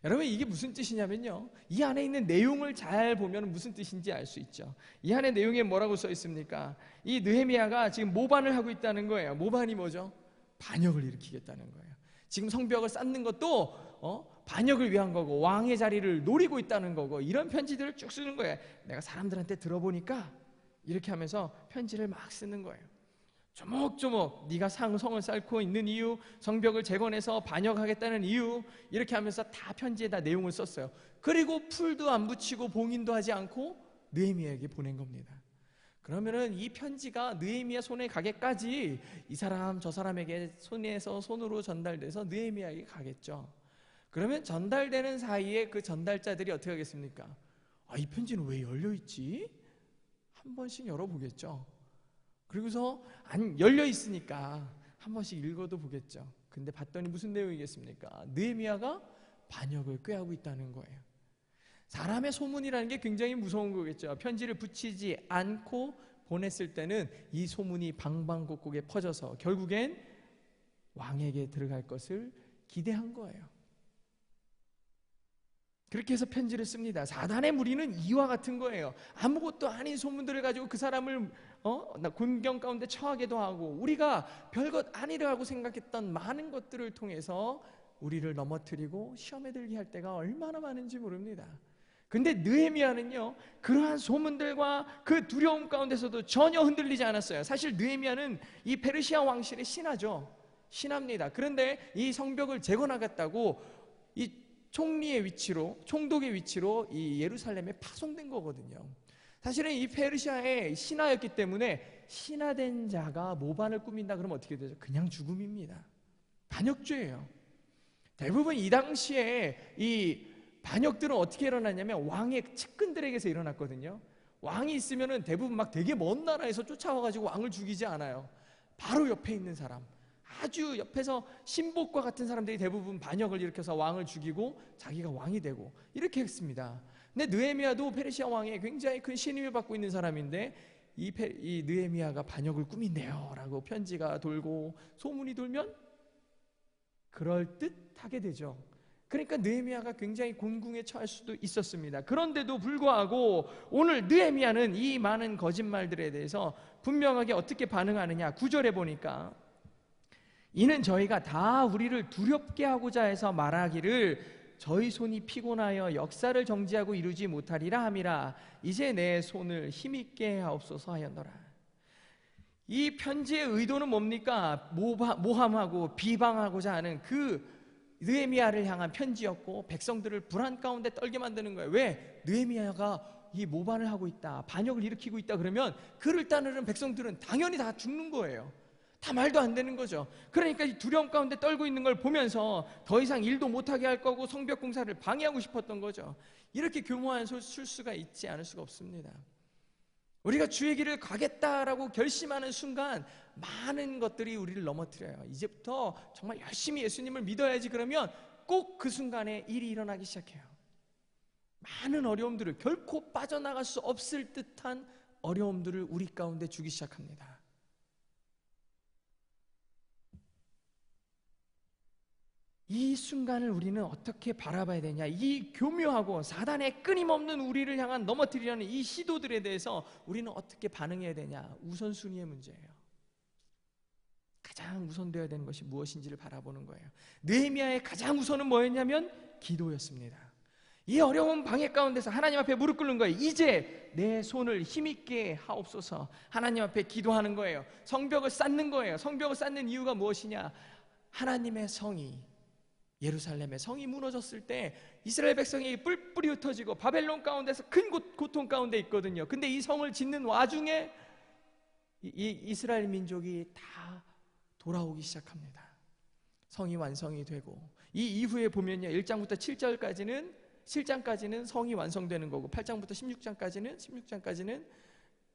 Speaker 3: 여러분, 이게 무슨 뜻이냐면요, 이 안에 있는 내용을 잘 보면 무슨 뜻인지 알 수 있죠. 이 안에 내용에 뭐라고 써 있습니까? 이 느헤미야가 지금 모반을 하고 있다는 거예요. 모반이 뭐죠? 반역을 일으키겠다는 거예요. 지금 성벽을 쌓는 것도 반역을 위한 거고 왕의 자리를 노리고 있다는 거고, 이런 편지들을 쭉 쓰는 거예요. 내가 사람들한테 들어보니까 이렇게 하면서 편지를 막 쓰는 거예요. 조목조목 네가 성을 쌓고 있는 이유, 성벽을 재건해서 반역하겠다는 이유, 이렇게 하면서 다 편지에다 내용을 썼어요. 그리고 풀도 안 붙이고 봉인도 하지 않고 느헤미야에게 보낸 겁니다. 그러면은 이 편지가 느헤미야 손에 가게까지 이 사람 저 사람에게 손에서 손으로 전달돼서 느헤미야에게 가겠죠. 그러면 전달되는 사이에 그 전달자들이 어떻게 하겠습니까? 이 편지는 왜 열려있지? 한 번씩 열어보겠죠. 그리고서 안 열려 있으니까 한 번씩 읽어도 보겠죠. 근데 봤더니 무슨 내용이겠습니까? 느헤미야가 반역을 꾀하고 있다는 거예요. 사람의 소문이라는 게 굉장히 무서운 거겠죠. 편지를 붙이지 않고 보냈을 때는 이 소문이 방방곡곡에 퍼져서 결국엔 왕에게 들어갈 것을 기대한 거예요. 그렇게 해서 편지를 씁니다. 사단의 무리는 이와 같은 거예요. 아무것도 아닌 소문들을 가지고 그 사람을 곤경 가운데 처하게도 하고, 우리가 별것 아니라고 생각했던 많은 것들을 통해서 우리를 넘어뜨리고 시험에 들게 할 때가 얼마나 많은지 모릅니다. 근데 느헤미야는요, 그러한 소문들과 그 두려움 가운데서도 전혀 흔들리지 않았어요. 사실 느헤미야는 이 페르시아 왕실의 신하죠. 신하입니다. 그런데 이 성벽을 재건하겠다고 이 총리의 위치로, 총독의 위치로 이 예루살렘에 파송된 거거든요. 사실은 이 페르시아의 신하였기 때문에 신하된 자가 모반을 꾸민다 그러면 어떻게 되죠? 그냥 죽음입니다. 반역죄예요. 대부분 이 당시에 이 반역들은 어떻게 일어났냐면 왕의 측근들에게서 일어났거든요. 왕이 있으면은 대부분 막 되게 먼 나라에서 쫓아와가지고 왕을 죽이지 않아요. 바로 옆에 있는 사람, 아주 옆에서 신복과 같은 사람들이 대부분 반역을 일으켜서 왕을 죽이고 자기가 왕이 되고 이렇게 했습니다. 근데 느헤미야도 페르시아 왕의 굉장히 큰 신임을 받고 있는 사람인데 이 느헤미야가 반역을 꾸민대요 라고 편지가 돌고 소문이 돌면 그럴듯하게 되죠. 그러니까 느헤미야가 굉장히 곤궁에 처할 수도 있었습니다. 그런데도 불구하고 오늘 느헤미야는 이 많은 거짓말들에 대해서 분명하게 어떻게 반응하느냐, 9절에 보니까 이는 저희가 다 우리를 두렵게 하고자 해서 말하기를 저희 손이 피곤하여 역사를 정지하고 이루지 못하리라 함이라. 이제 내 손을 힘있게 하옵소서 하였노라. 이 편지의 의도는 뭡니까? 모함하고 비방하고자 하는 그 느헤미야를 향한 편지였고, 백성들을 불안 가운데 떨게 만드는 거예요. 왜? 느헤미야가 이 모반을 하고 있다, 반역을 일으키고 있다 그러면 그를 따르는 백성들은 당연히 다 죽는 거예요. 다 말도 안 되는 거죠. 그러니까 이 두려움 가운데 떨고 있는 걸 보면서 더 이상 일도 못하게 할 거고 성벽 공사를 방해하고 싶었던 거죠. 이렇게 교묘한 술수가 있지 않을 수가 없습니다. 우리가 주의 길을 가겠다라고 결심하는 순간 많은 것들이 우리를 넘어뜨려요. 이제부터 정말 열심히 예수님을 믿어야지 그러면 꼭 그 순간에 일이 일어나기 시작해요. 많은 어려움들을, 결코 빠져나갈 수 없을 듯한 어려움들을 우리 가운데 주기 시작합니다. 이 순간을 우리는 어떻게 바라봐야 되냐, 이 교묘하고 사단의 끊임없는 우리를 향한 넘어뜨리려는 이 시도들에 대해서 우리는 어떻게 반응해야 되냐, 우선순위의 문제예요. 가장 우선되어야 되는 것이 무엇인지를 바라보는 거예요. 느헤미야의 가장 우선은 뭐였냐면 기도였습니다. 이 어려운 방해 가운데서 하나님 앞에 무릎 꿇는 거예요. 이제 내 손을 힘있게 하옵소서. 하나님 앞에 기도하는 거예요. 성벽을 쌓는 거예요. 성벽을 쌓는 이유가 무엇이냐, 하나님의 성이, 예루살렘의 성이 무너졌을 때 이스라엘 백성이 뿔뿔이 흩어지고 바벨론 가운데서 큰 고통 가운데 있거든요. 근데 이 성을 짓는 와중에 이 이스라엘 민족이 다 돌아오기 시작합니다. 성이 완성이 되고, 이 이후에 보면요, 1장부터 7장까지는 성이 완성되는 거고 8장부터 16장까지는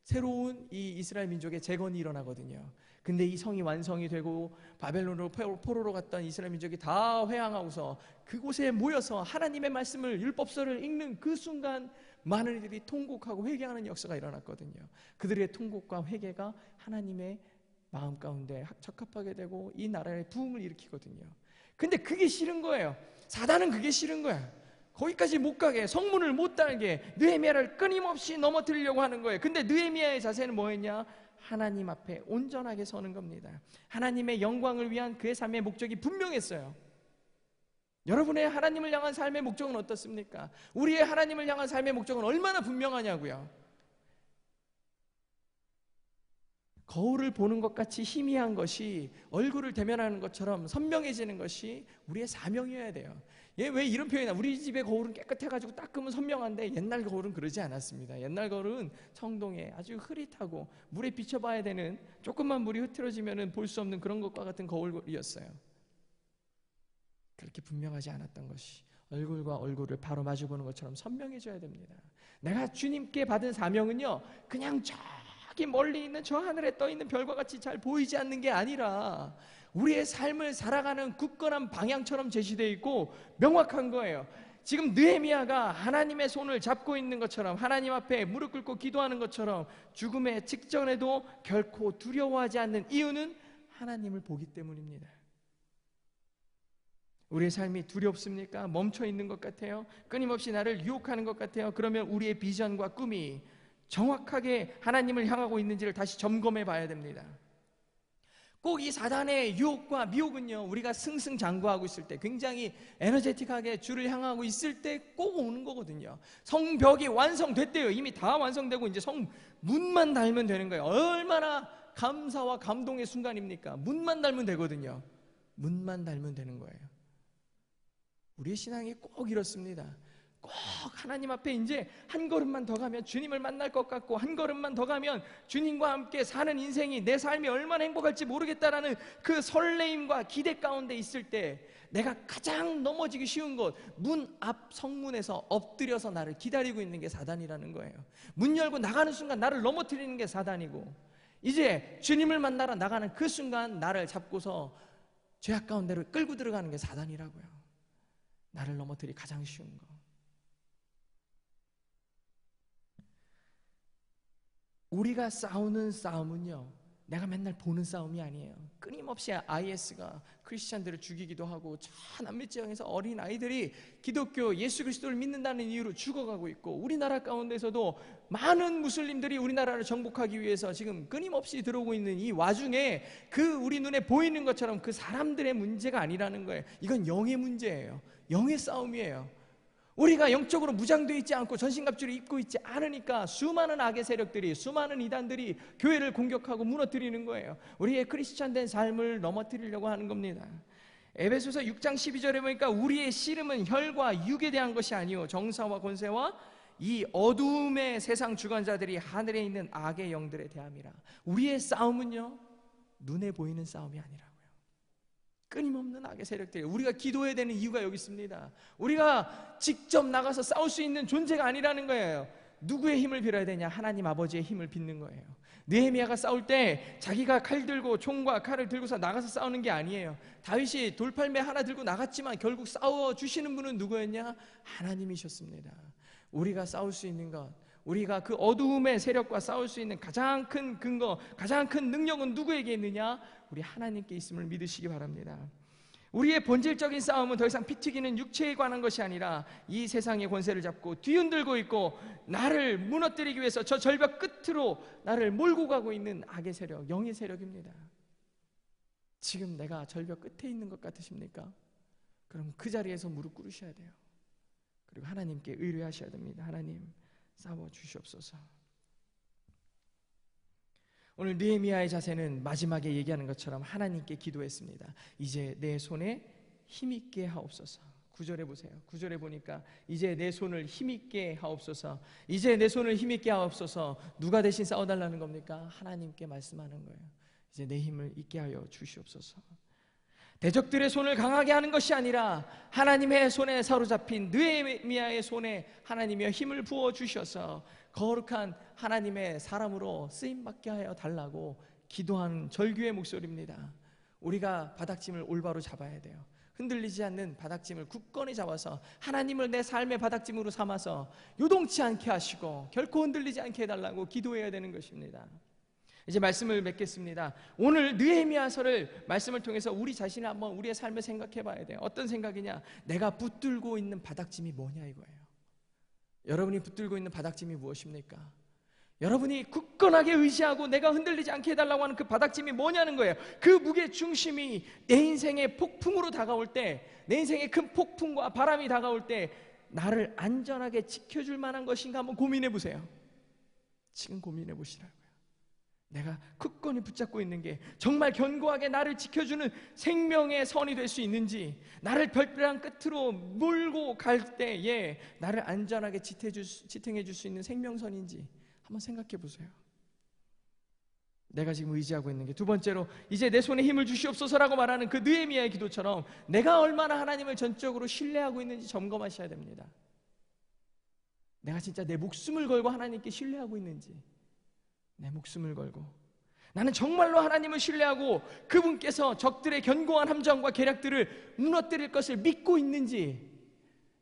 Speaker 3: 새로운 이 이스라엘 민족의 재건이 일어나거든요. 근데 이 성이 완성이 되고 바벨론으로 포로로 갔던 이스라엘 민족이 다 회항하고서 그곳에 모여서 하나님의 말씀을, 율법서를 읽는 그 순간 많은 이들이 통곡하고 회개하는 역사가 일어났거든요. 그들의 통곡과 회개가 하나님의 마음 가운데 적합하게 되고 이 나라의 부흥을 일으키거든요. 근데 그게 싫은 거예요. 사단은 그게 싫은 거야. 거기까지 못 가게, 성문을 못 달게 느헤미야를 끊임없이 넘어뜨리려고 하는 거예요. 근데 느헤미야의 자세는 뭐였냐? 하나님 앞에 온전하게 서는 겁니다. 하나님의 영광을 위한 그의 삶의 목적이 분명했어요. 여러분의 하나님을 향한 삶의 목적은 어떻습니까? 우리의 하나님을 향한 삶의 목적은 얼마나 분명하냐고요. 거울을 보는 것 같이 희미한 것이 얼굴을 대면하는 것처럼 선명해지는 것이 우리의 사명이어야 돼요. 왜 이런 표현이나 우리 집의 거울은 깨끗해가지고 닦으면 선명한데 옛날 거울은 그러지 않았습니다. 옛날 거울은 청동에 아주 흐릿하고 물에 비춰봐야 되는, 조금만 물이 흐트러지면 볼 수 없는 그런 것과 같은 거울이었어요. 그렇게 분명하지 않았던 것이 얼굴과 얼굴을 바로 마주보는 것처럼 선명해져야 됩니다. 내가 주님께 받은 사명은요, 그냥 저기 멀리 있는 저 하늘에 떠 있는 별과 같이 잘 보이지 않는 게 아니라 우리의 삶을 살아가는 굳건한 방향처럼 제시되어 있고 명확한 거예요. 지금 느헤미야가 하나님의 손을 잡고 있는 것처럼, 하나님 앞에 무릎 꿇고 기도하는 것처럼 죽음의 직전에도 결코 두려워하지 않는 이유는 하나님을 보기 때문입니다. 우리의 삶이 두렵습니까? 멈춰 있는 것 같아요? 끊임없이 나를 유혹하는 것 같아요? 그러면 우리의 비전과 꿈이 정확하게 하나님을 향하고 있는지를 다시 점검해 봐야 됩니다. 꼭 이 사단의 유혹과 미혹은요, 우리가 승승장구하고 있을 때, 굉장히 에너제틱하게 주를 향하고 있을 때 꼭 오는 거거든요. 성벽이 완성됐대요. 이미 다 완성되고 이제 성문만 달면 되는 거예요. 얼마나 감사와 감동의 순간입니까? 문만 달면 되거든요. 문만 달면 되는 거예요. 우리의 신앙이 꼭 이렇습니다. 꼭 하나님 앞에 이제 한 걸음만 더 가면 주님을 만날 것 같고, 한 걸음만 더 가면 주님과 함께 사는 인생이, 내 삶이 얼마나 행복할지 모르겠다라는 그 설레임과 기대 가운데 있을 때, 내가 가장 넘어지기 쉬운 곳, 문 앞 성문에서 엎드려서 나를 기다리고 있는 게 사단이라는 거예요. 문 열고 나가는 순간 나를 넘어뜨리는 게 사단이고, 이제 주님을 만나러 나가는 그 순간 나를 잡고서 죄악 가운데로 끌고 들어가는 게 사단이라고요. 나를 넘어뜨리기 가장 쉬운 거. 우리가 싸우는 싸움은요, 내가 맨날 보는 싸움이 아니에요. 끊임없이 IS가 크리스찬들을 죽이기도 하고, 저 남미 지역에서 어린 아이들이 기독교 예수 그리스도를 믿는다는 이유로 죽어가고 있고, 우리나라 가운데서도 많은 무슬림들이 우리나라를 정복하기 위해서 지금 끊임없이 들어오고 있는 이 와중에, 그 우리 눈에 보이는 것처럼 그 사람들의 문제가 아니라는 거예요. 이건 영의 문제예요. 영의 싸움이에요. 우리가 영적으로 무장되어 있지 않고 전신갑주를 입고 있지 않으니까 수많은 악의 세력들이, 수많은 이단들이 교회를 공격하고 무너뜨리는 거예요. 우리의 크리스찬된 삶을 넘어뜨리려고 하는 겁니다. 에베소서 6장 12절에 보니까 우리의 씨름은 혈과 육에 대한 것이 아니요 정사와 권세와 이 어두움의 세상 주관자들이 하늘에 있는 악의 영들에 대함이라. 우리의 싸움은요, 눈에 보이는 싸움이 아니라 끊임없는 악의 세력들. 우리가 기도해야 되는 이유가 여기 있습니다. 우리가 직접 나가서 싸울 수 있는 존재가 아니라는 거예요. 누구의 힘을 빌어야 되냐? 하나님 아버지의 힘을 빚는 거예요. 느헤미야가 싸울 때 자기가 칼 들고, 총과 칼을 들고서 나가서 싸우는 게 아니에요. 다윗이 돌팔매 하나 들고 나갔지만 결국 싸워주시는 분은 누구였냐? 하나님이셨습니다. 우리가 싸울 수 있는 것, 우리가 그 어두움의 세력과 싸울 수 있는 가장 큰 근거, 가장 큰 능력은 누구에게 있느냐? 우리 하나님께 있음을 믿으시기 바랍니다. 우리의 본질적인 싸움은 더 이상 피 튀기는 육체에 관한 것이 아니라 이 세상의 권세를 잡고 뒤흔들고 있고 나를 무너뜨리기 위해서 저 절벽 끝으로 나를 몰고 가고 있는 악의 세력, 영의 세력입니다. 지금 내가 절벽 끝에 있는 것 같으십니까? 그럼 그 자리에서 무릎 꿇으셔야 돼요. 그리고 하나님께 의뢰하셔야 됩니다. 하나님, 싸워 주시옵소서. 오늘 느헤미야의 자세는 마지막에 얘기하는 것처럼 하나님께 기도했습니다. 이제 내 손에 힘있게 하옵소서. 9절에 보세요. 9절에 보니까 이제 내 손을 힘있게 하옵소서. 이제 내 손을 힘있게 하옵소서. 누가 대신 싸워달라는 겁니까? 하나님께 말씀하는 거예요. 이제 내 힘을 있게 하여 주시옵소서. 대적들의 손을 강하게 하는 것이 아니라 하나님의 손에 사로잡힌 느헤미야의 손에 하나님의 힘을 부어 주셔서 거룩한 하나님의 사람으로 쓰임받게 하여 달라고 기도하는 절규의 목소리입니다. 우리가 바닥짐을 올바로 잡아야 돼요. 흔들리지 않는 바닥짐을 굳건히 잡아서 하나님을 내 삶의 바닥짐으로 삼아서 요동치 않게 하시고 결코 흔들리지 않게 해달라고 기도해야 되는 것입니다. 이제 말씀을 맺겠습니다. 오늘 느헤미야서를 말씀을 통해서 우리 자신을 한번 우리의 삶을 생각해 봐야 돼요. 어떤 생각이냐? 내가 붙들고 있는 바닥짐이 뭐냐 이거예요. 여러분이 붙들고 있는 바닥짐이 무엇입니까? 여러분이 굳건하게 의지하고 내가 흔들리지 않게 해달라고 하는 그 바닥짐이 뭐냐는 거예요. 그 무게 중심이 내 인생의 폭풍으로 다가올 때, 내 인생의 큰 폭풍과 바람이 다가올 때 나를 안전하게 지켜줄 만한 것인가 한번 고민해 보세요. 지금 고민해 보시라고요. 내가 굳건히 붙잡고 있는 게 정말 견고하게 나를 지켜주는 생명의 선이 될 수 있는지, 나를 별빛랑 끝으로 몰고 갈 때에 나를 안전하게 지탱해 줄 수 있는 생명선인지 한번 생각해 보세요. 내가 지금 의지하고 있는 게, 두 번째로 이제 내 손에 힘을 주시옵소서라고 말하는 그 느헤미야의 기도처럼 내가 얼마나 하나님을 전적으로 신뢰하고 있는지 점검하셔야 됩니다. 내가 진짜 내 목숨을 걸고 하나님께 신뢰하고 있는지, 내 목숨을 걸고 나는 정말로 하나님을 신뢰하고 그분께서 적들의 견고한 함정과 계략들을 무너뜨릴 것을 믿고 있는지,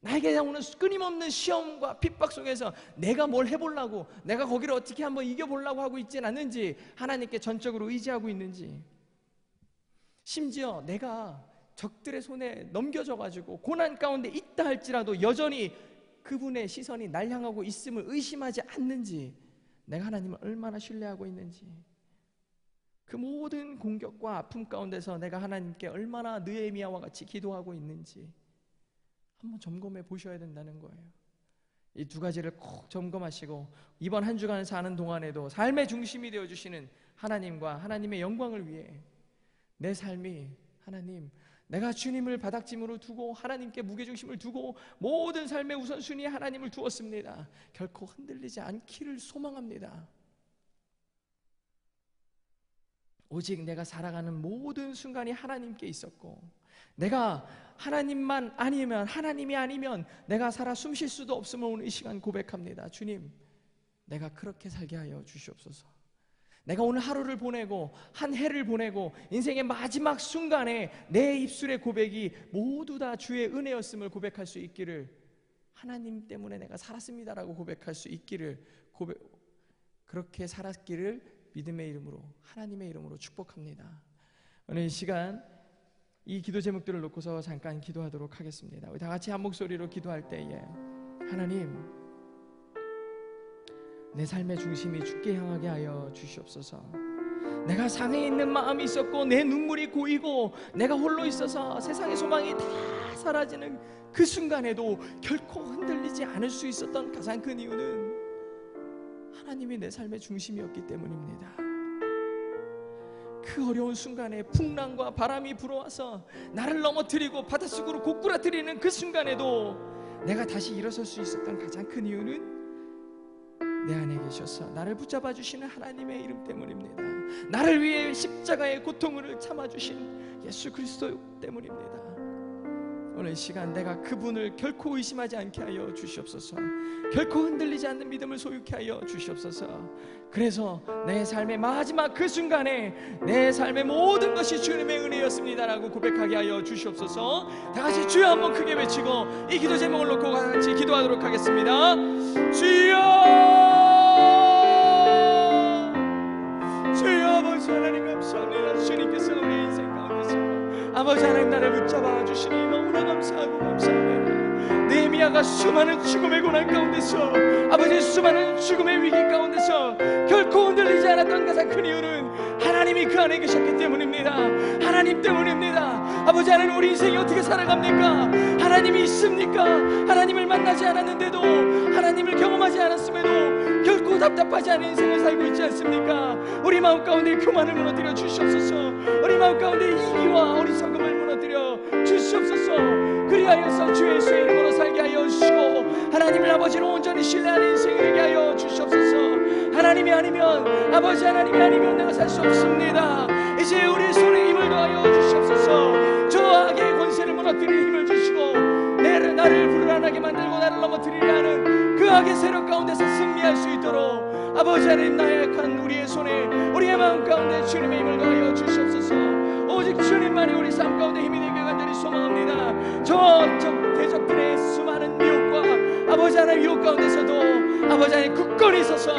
Speaker 3: 나에게 오는 끊임없는 시험과 핍박 속에서 내가 뭘 해보려고, 내가 거기를 어떻게 한번 이겨보려고 하고 있지는 않는지, 하나님께 전적으로 의지하고 있는지, 심지어 내가 적들의 손에 넘겨져가지고 고난 가운데 있다 할지라도 여전히 그분의 시선이 날 향하고 있음을 의심하지 않는지, 내가 하나님을 얼마나 신뢰하고 있는지, 그 모든 공격과 아픔 가운데서 내가 하나님께 얼마나 느헤미야와 같이 기도하고 있는지 한번 점검해 보셔야 된다는 거예요. 이 두 가지를 꼭 점검하시고 이번 한 주간 사는 동안에도 삶의 중심이 되어주시는 하나님과 하나님의 영광을 위해 내 삶이, 하나님, 내가 주님을 바닥짐으로 두고 하나님께 무게중심을 두고 모든 삶의 우선순위에 하나님을 두었습니다. 결코 흔들리지 않기를 소망합니다. 오직 내가 살아가는 모든 순간이 하나님께 있었고, 내가 하나님만 아니면, 하나님이 아니면 내가 살아 숨쉴 수도 없음을 오늘 이 시간 고백합니다. 주님, 내가 그렇게 살게 하여 주시옵소서. 내가 오늘 하루를 보내고 한 해를 보내고 인생의 마지막 순간에 내 입술의 고백이 모두 다 주의 은혜였음을 고백할 수 있기를, 하나님 때문에 내가 살았습니다라고 고백할 수 있기를, 그렇게 살았기를 믿음의 이름으로, 하나님의 이름으로 축복합니다. 오늘 이 시간 이 기도 제목들을 놓고서 잠깐 기도하도록 하겠습니다. 우리 다 같이 한 목소리로 기도할 때에, 하나님, 내 삶의 중심이 주께 향하게 하여 주시옵소서. 내가 상해 있는 마음이 있었고 내 눈물이 고이고 내가 홀로 있어서 세상의 소망이 다 사라지는 그 순간에도 결코 흔들리지 않을 수 있었던 가장 큰 이유는 하나님이 내 삶의 중심이었기 때문입니다. 그 어려운 순간에 풍랑과 바람이 불어와서 나를 넘어뜨리고 바닷속으로 고꾸라뜨리는 그 순간에도 내가 다시 일어설 수 있었던 가장 큰 이유는 내 안에 계셔서 나를 붙잡아 주시는 하나님의 이름 때문입니다. 나를 위해 십자가의 고통을 참아주신 예수 그리스도 때문입니다. 오늘 이 시간 내가 그분을 결코 의심하지 않게 하여 주시옵소서. 결코 흔들리지 않는 믿음을 소유케 하여 주시옵소서. 그래서 내 삶의 마지막 그 순간에 내 삶의 모든 것이 주님의 은혜였습니다라고 고백하게 하여 주시옵소서. 다 같이 주여 한번 크게 외치고 이 기도 제목을 놓고 같이 기도하도록 하겠습니다. 주여, 주여, 아버지 하나님 감사합니다. 주님께서 우리 인생 가운데서 아버지 하나님 나를 붙잡아 주시니 너무나 감사하고 감사합니다. 느헤미야가 수많은 죽음의 고난 가운데서, 아버지 수많은 죽음의 위기 가운데서 결코 흔들리지 않았던 가장 큰 이유는 하나님이 그 안에 계셨기 때문입니다. 하나님 때문입니다. 아버지 하나님, 우리 인생이 어떻게 살아갑니까? 하나님이 있습니까? 하나님을 만나지 않았는데도, 하나님을 경험하지 않았음에도 결코 답답하지 않은 인생을 살고 있지 않습니까? 우리 마음 가운데 교만을 무너뜨려 주시옵소서. 우리 마음 가운데 이기와 어리석음을 무너뜨려 주시옵소서. 그리하여서 주 예수의 이름으로 살게 하여 주시고 하나님을 아버지로 온전히 신뢰하는 인생이 되게 하여 주시옵소서. 하나님이 아니면, 아버지 하나님이 아니면 내가 살 수 없습니다. 이제 우리 손에 힘을 더하여 주시옵소서. 저 악의 권세를 무너뜨리는 힘을 주시고 나를 불안하게 만들고 나를 넘어뜨리려 하는 그 악의 세력 가운데서 승리할 수 있도록 아버지 하나님, 나약한 우리의 손에, 우리의 마음 가운데 주님의 힘을 더하여 주시옵소서. 오직 주님만이 우리 삶 가운데 힘이 되게 간절히 소망합니다. 저 대적들의 수많은 미혹과 아버지 하나님 유혹 가운데서도 아버지 하나님 굳건히 서서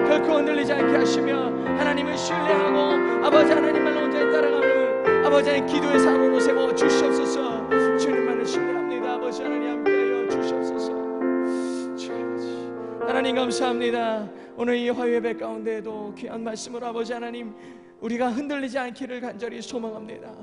Speaker 3: 결코 흔들리지 않게 하시며 하나님을 신뢰하고 아버지 하나님만 온전히 따라가는 아버지 하나님 기도의 사로로 세워 주시옵소서. 주님만을 신뢰합니다. 아버지 하나님 함께하여 주시옵소서. 하나님 감사합니다. 오늘 이 화요예배 가운데에도 귀한 말씀으로 아버지 하나님, 우리가 흔들리지 않기를 간절히 소망합니다.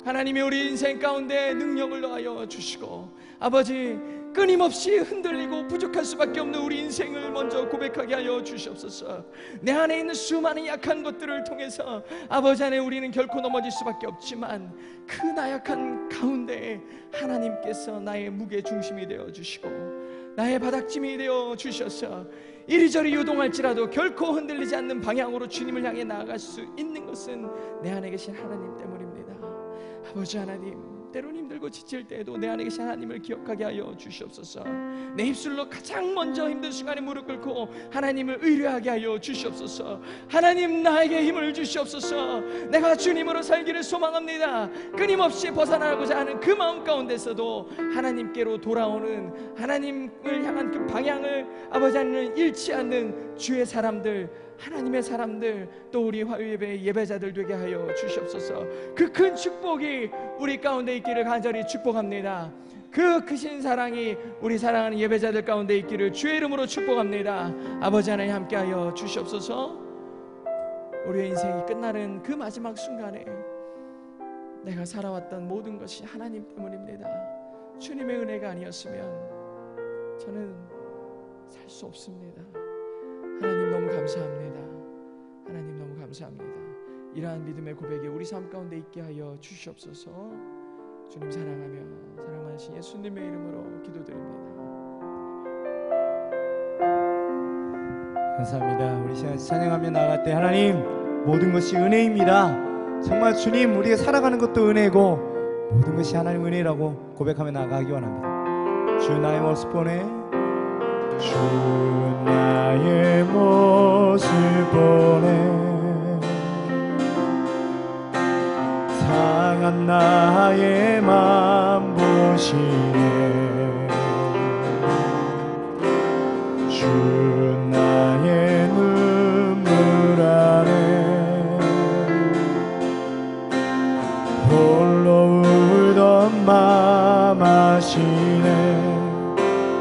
Speaker 3: 하나님이 우리 인생 가운데 능력을 더하여 주시고 아버지 끊임없이 흔들리고 부족할 수밖에 없는 우리 인생을 먼저 고백하게 하여 주시옵소서. 내 안에 있는 수많은 약한 것들을 통해서 아버지 안에 우리는 결코 넘어질 수밖에 없지만 그 나약한 가운데 하나님께서 나의 무게 중심이 되어 주시고 나의 바닥짐이 되어 주셔서 이리저리 요동할지라도 결코 흔들리지 않는 방향으로 주님을 향해 나아갈 수 있는 것은 내 안에 계신 하나님 때문입니다. 아버지 하나님, 때론 힘들고 지칠 때에도 내 안에 계신 하나님을 기억하게 하여 주시옵소서. 내 입술로 가장 먼저 힘든 순간에 무릎 꿇고 하나님을 의뢰하게 하여 주시옵소서. 하나님, 나에게 힘을 주시옵소서. 내가 주님으로 살기를 소망합니다. 끊임없이 벗어나고자 하는 그 마음 가운데서도 하나님께로 돌아오는, 하나님을 향한 그 방향을 아버지 하나님을 잃지 않는 주의 사람들, 하나님의 사람들, 또 우리 화요예배 예배자들 되게 하여 주시옵소서. 그 큰 축복이 우리 가운데 있기를 간절히 축복합니다. 그 크신 사랑이 우리 사랑하는 예배자들 가운데 있기를 주의 이름으로 축복합니다. 아버지 하나님 함께하여 주시옵소서. 우리의 인생이 끝나는 그 마지막 순간에 내가 살아왔던 모든 것이 하나님 때문입니다. 주님의 은혜가 아니었으면 저는 살 수 없습니다. 하나님 너무 감사합니다. 하나님 너무 감사합니다. 이러한 믿음의 고백이 우리 삶 가운데 있게 하여 주시옵소서. 주님 사랑하며 사랑하신 예수님의 이름으로 기도드립니다.
Speaker 1: 감사합니다. 우리 시간 찬양하며 나아갈 때 하나님 모든 것이 은혜입니다. 정말 주님 우리가 살아가는 것도 은혜고 모든 것이 하나님 은혜라고 고백하며 나아가기 원합니다. 주 나의 모습 보내, 주 나의 모습 보내, 상한 나의 맘 보시네. 주 나의 눈물 안에 홀로 울던 맘 아시네.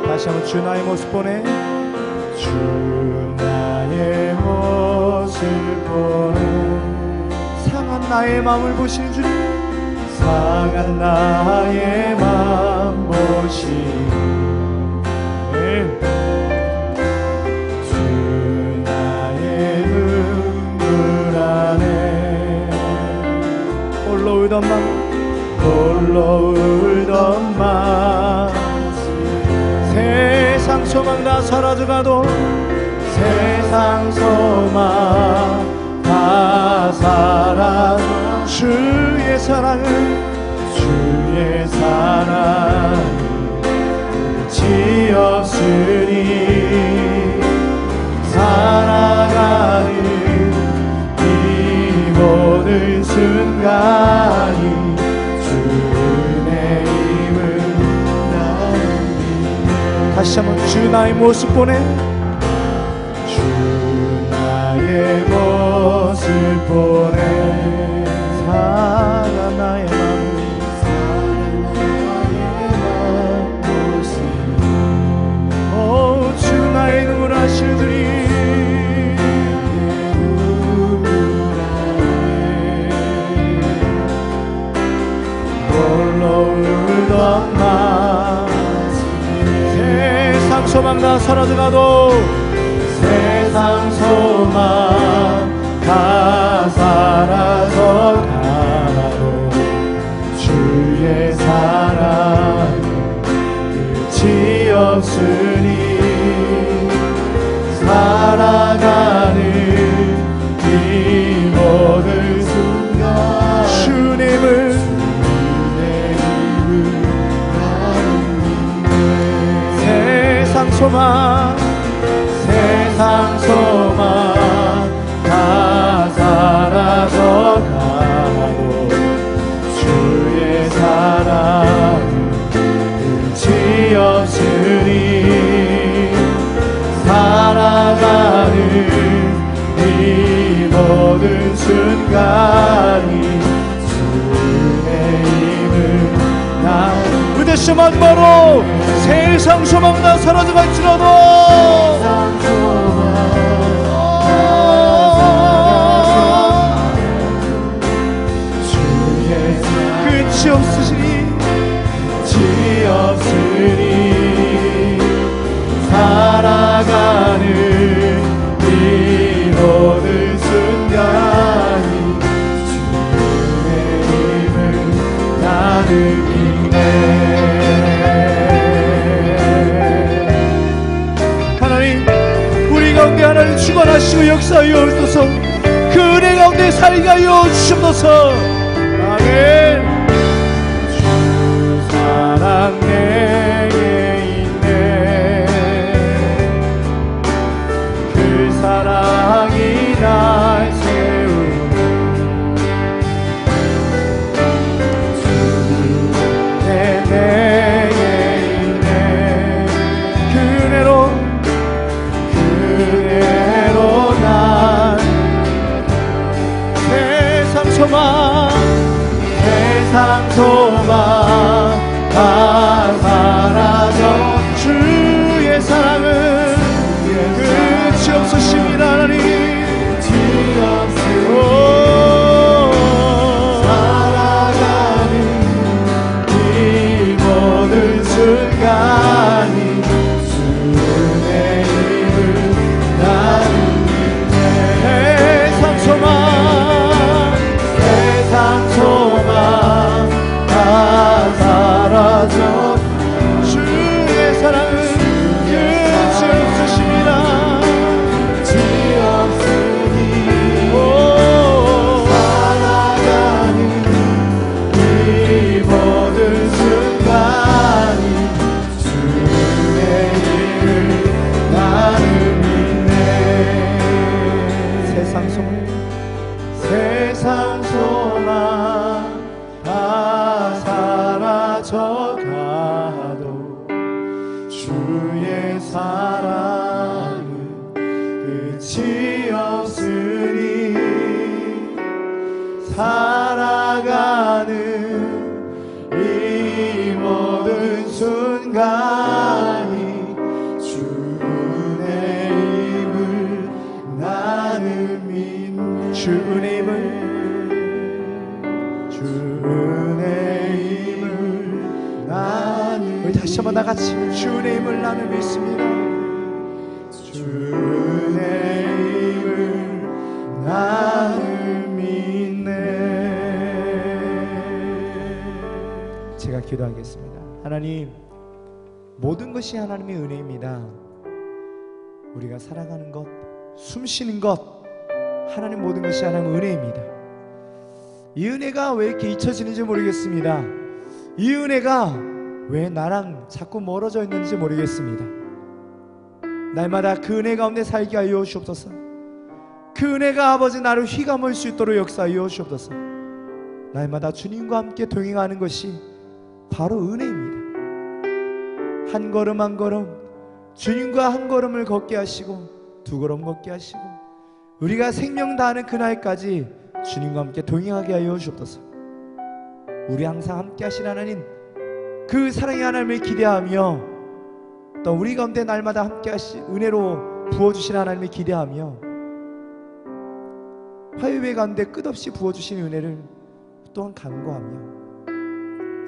Speaker 1: 다시 한번 주 나의 모습 보내, 주 나의 모습 보내, 상한 나의 마음을 보시는 주님, 상한 나의 마음 보시네. 주 나의 눈물 안에 홀로 울던 맘, 홀로 울던 맘, 세상 소망 다 사라져가도 세상 소망 다 사라져 주의 사랑은, 주의 사랑은 끝이 없으니 살아가는 이 모든 순간이 주의 힘을 나는. 다시 한번 주 나의 모습 보내, 주 나의 모습 보내, 사랑 나의 맘, 오 주 나의 눈물 아시느니, 홀로 울던 맘, 세상 소망 다 사라져가도 세상 소망 다 사라져 가도 주의 사랑은 끝이 없으니 살아가는 이 모든 순간 주님을 세상 소망, 세상 소망 다 사라져 가도 주의 사랑은 끝이 없으니 살아가는 이 모든 순간이 주의 힘을 나. 그 대신 마지막으로 세상 소망 다 사라져 갈지라도 끝이 없으시니, 끝이 없으니
Speaker 2: 주관하시고 역사하여 주소서. 그 은혜 가운데 살게 하여 주시옵소서. 아멘. 주 사랑 내게 있네. 그 사랑이 날 세우네. 내게 있네. 그 은혜로 난 세상 소망 다 사라져. 주의 사랑은 끝이 없으십니다. 하나님 살아가는 이 모든 순간이 주의 힘을 나는 세상 소망 다 사라져. 주의 사랑은 끝이 없으십니다. 끝이 없으니 살아가는 이 모든 순간이 주의 힘을 나는 믿네. 세상 소망 다 사라져가도 주의 사랑은 끝이 없으니 살아가는 이 모든 순간이 주의 힘을 나는 믿네. 주 은혜 힘을 나는 우리 다시 한번 다같이 주 은혜 힘을 나는 믿습니다. 주 은혜 힘을 나는 믿네. 제가 기도하겠습니다. 하나님, 모든 것이 하나님의 은혜입니다. 우리가 살아가는 것, 숨쉬는 것, 하나님 모든 것이 하나님의 은혜입니다. 이 은혜가 왜 이렇게 잊혀지는지 모르겠습니다. 이 은혜가 왜 나랑 자꾸 멀어져 있는지 모르겠습니다. 날마다 그 은혜 가운데 살게 하여 주옵소서. 그 은혜가 아버지 나를 휘감을 수 있도록 역사하여 주옵소서. 날마다 주님과 함께 동행하는 것이 바로 은혜입니다. 한 걸음 한 걸음 주님과 한 걸음을 걷게 하시고 두 걸음 걷게 하시고 우리가 생명 다하는 그날까지 주님과 함께 동행하게 하여 주옵소서. 우리 항상 함께 하신 하나님, 그 사랑의 하나님을 기대하며 또 우리 가운데 날마다 함께 하신 은혜로 부어주신 하나님을 기대하며 화요일 가운데 끝없이 부어주신 은혜를 또한 간구하며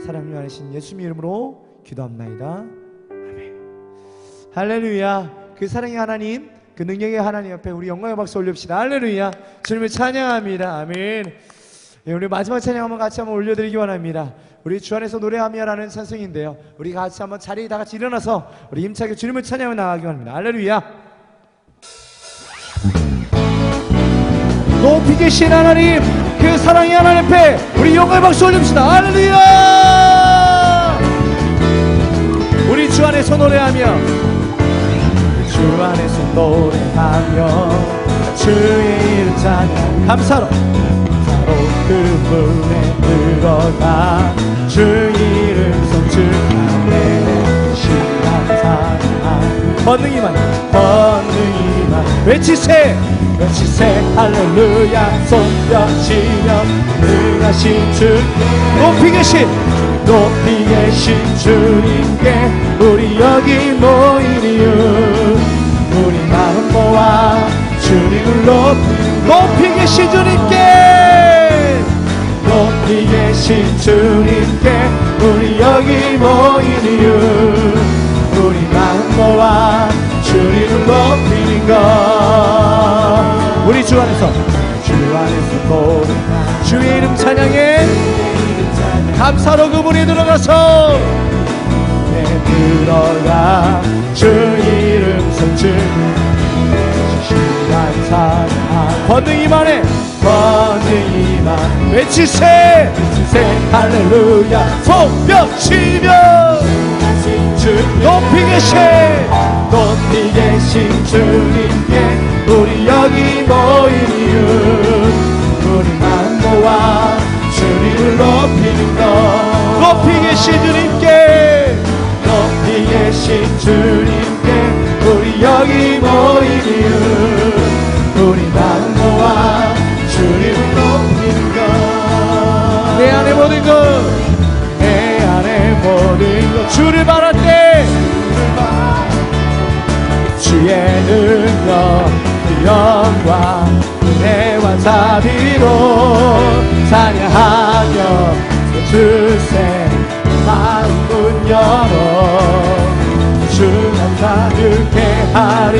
Speaker 2: 사랑을 하신 예수님의 이름으로 기도합나이다. 아멘. 할렐루야. 그 사랑의 하나님, 그 능력의 하나님 앞에 우리 영광의 박수 올립시다. 할렐루야. 주님을 찬양합니다. 아멘. 예, 우리 마지막 찬양 한번 같이 한번 올려드리기 원합니다. 우리 주 안에서 노래하며라는 찬송인데요, 우리 같이 한번 자리에 다 같이 일어나서 우리 힘차게 주님을 찬양하며 나가기 원합니다. 할렐루야. 높이 계신 하나님, 그 사랑의 하나님 앞에 우리 영광의 박수 올립시다. 할렐루야. 우리 주 안에서 노래하며 주 안에서 노래하며 주의 이름 찬양 감사로 그 문에 들어가 주 이름 성축하네. 신랑사랑 번능이만 외치세 할렐루야. 손펴시며 능하신 주 높이 계신 주님께 우리 여기 모인 이유 우리 마음 모아 주님을 높이 계신 주님께 높이 계신 주님께 우리 여기 모인 이유 우리 마음 모아 주님을 높이는 것. 우리 주 안에서 노래 주의 이름 찬양해 감사로 그분이 들어가서 들어가 주 이름 성취 권능이만해 권능이만 외치세 할렐루야 손뼉치며 주 높이 계신 주님께 우리 여기 모인 이유 우리 마음 모아 주님을 높이는 것 높이 계신 주님께 우리 여기 모인 이유 우리 마음 모아 주님을 높이는 것 내 안에 모든 것 주를 바랄 때 주의 능력 그 영광 은혜와 자비로 찬양하며 주세 마음 문 열어 주만 자유케 하리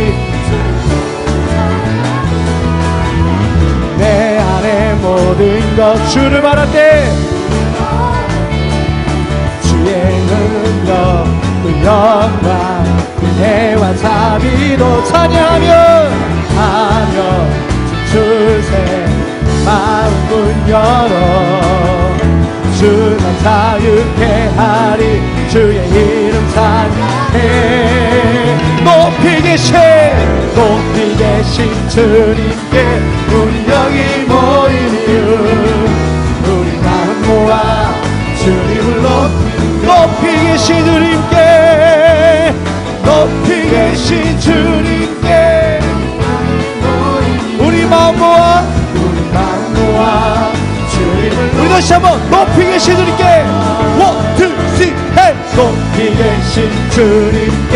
Speaker 2: 내 안에 모든 것 주를 바랄 때 주의 능력 그 영광 은혜와 자비로 찬양하며 주세 마음 문 열어 주만 자유케 하리 주의 이름 찬양해 높이 계신 주님께 우리 여기 모인 이유 우리 마음 모아 주님을 높이 계신 주님께 우리 마음 모아 주님을 우리 다시 한번 높이 계신 주님께 원, 투, 쓰리, 헷 높이 계신 주님께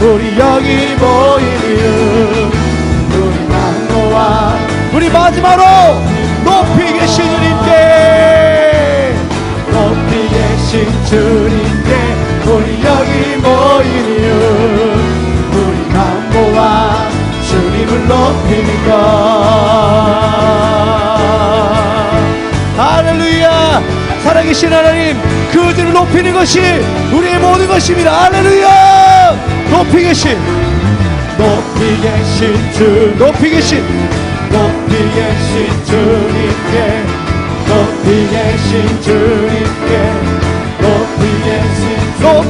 Speaker 2: 우리 여기 모인 이유 우리 마음 모아 우리 마지막으로 높이 계신 주님께 높이 계신 주님께 우리 여기 모인 이유 우리 마음 모아 주님을 높이는 것 할렐루야 살아계신 하나님 그 주를 높이는 것이 우리의 모든 것입니다. 할렐루야 높이 계신 주님께 높이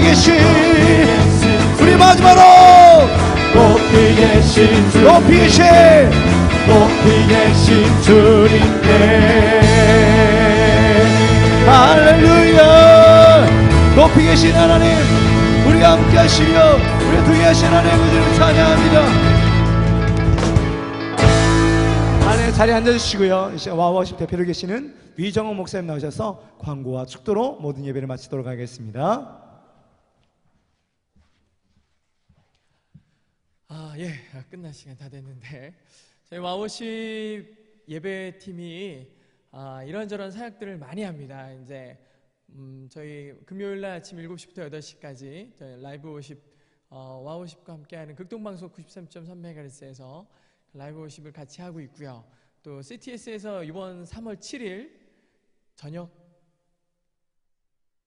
Speaker 2: 계신 주님께 우리 마지막으로 높이 계신 주님께 할렐루야 높이 계신 하나님 우리가 함께 하시며 우리가 동행하신 하나님의 이름을 찬양합니다. 자리에 앉아주시고요. 이제 와우워십 대표로 계시는 위정호 목사님 나오셔서 광고와 축도로 모든 예배를 마치도록 하겠습니다.
Speaker 3: 끝날 시간 다 됐는데 저희 와우워십 예배팀이 이런저런 사역들을 많이 합니다. 이제 저희 금요일날 아침 7시부터 8시까지 저희 라이브 워십 와우워십과 함께하는 극동방송 93.3MHz에서 라이브 워십을 같이 하고 있고요. 또 CTS에서 이번 3월 7일 저녁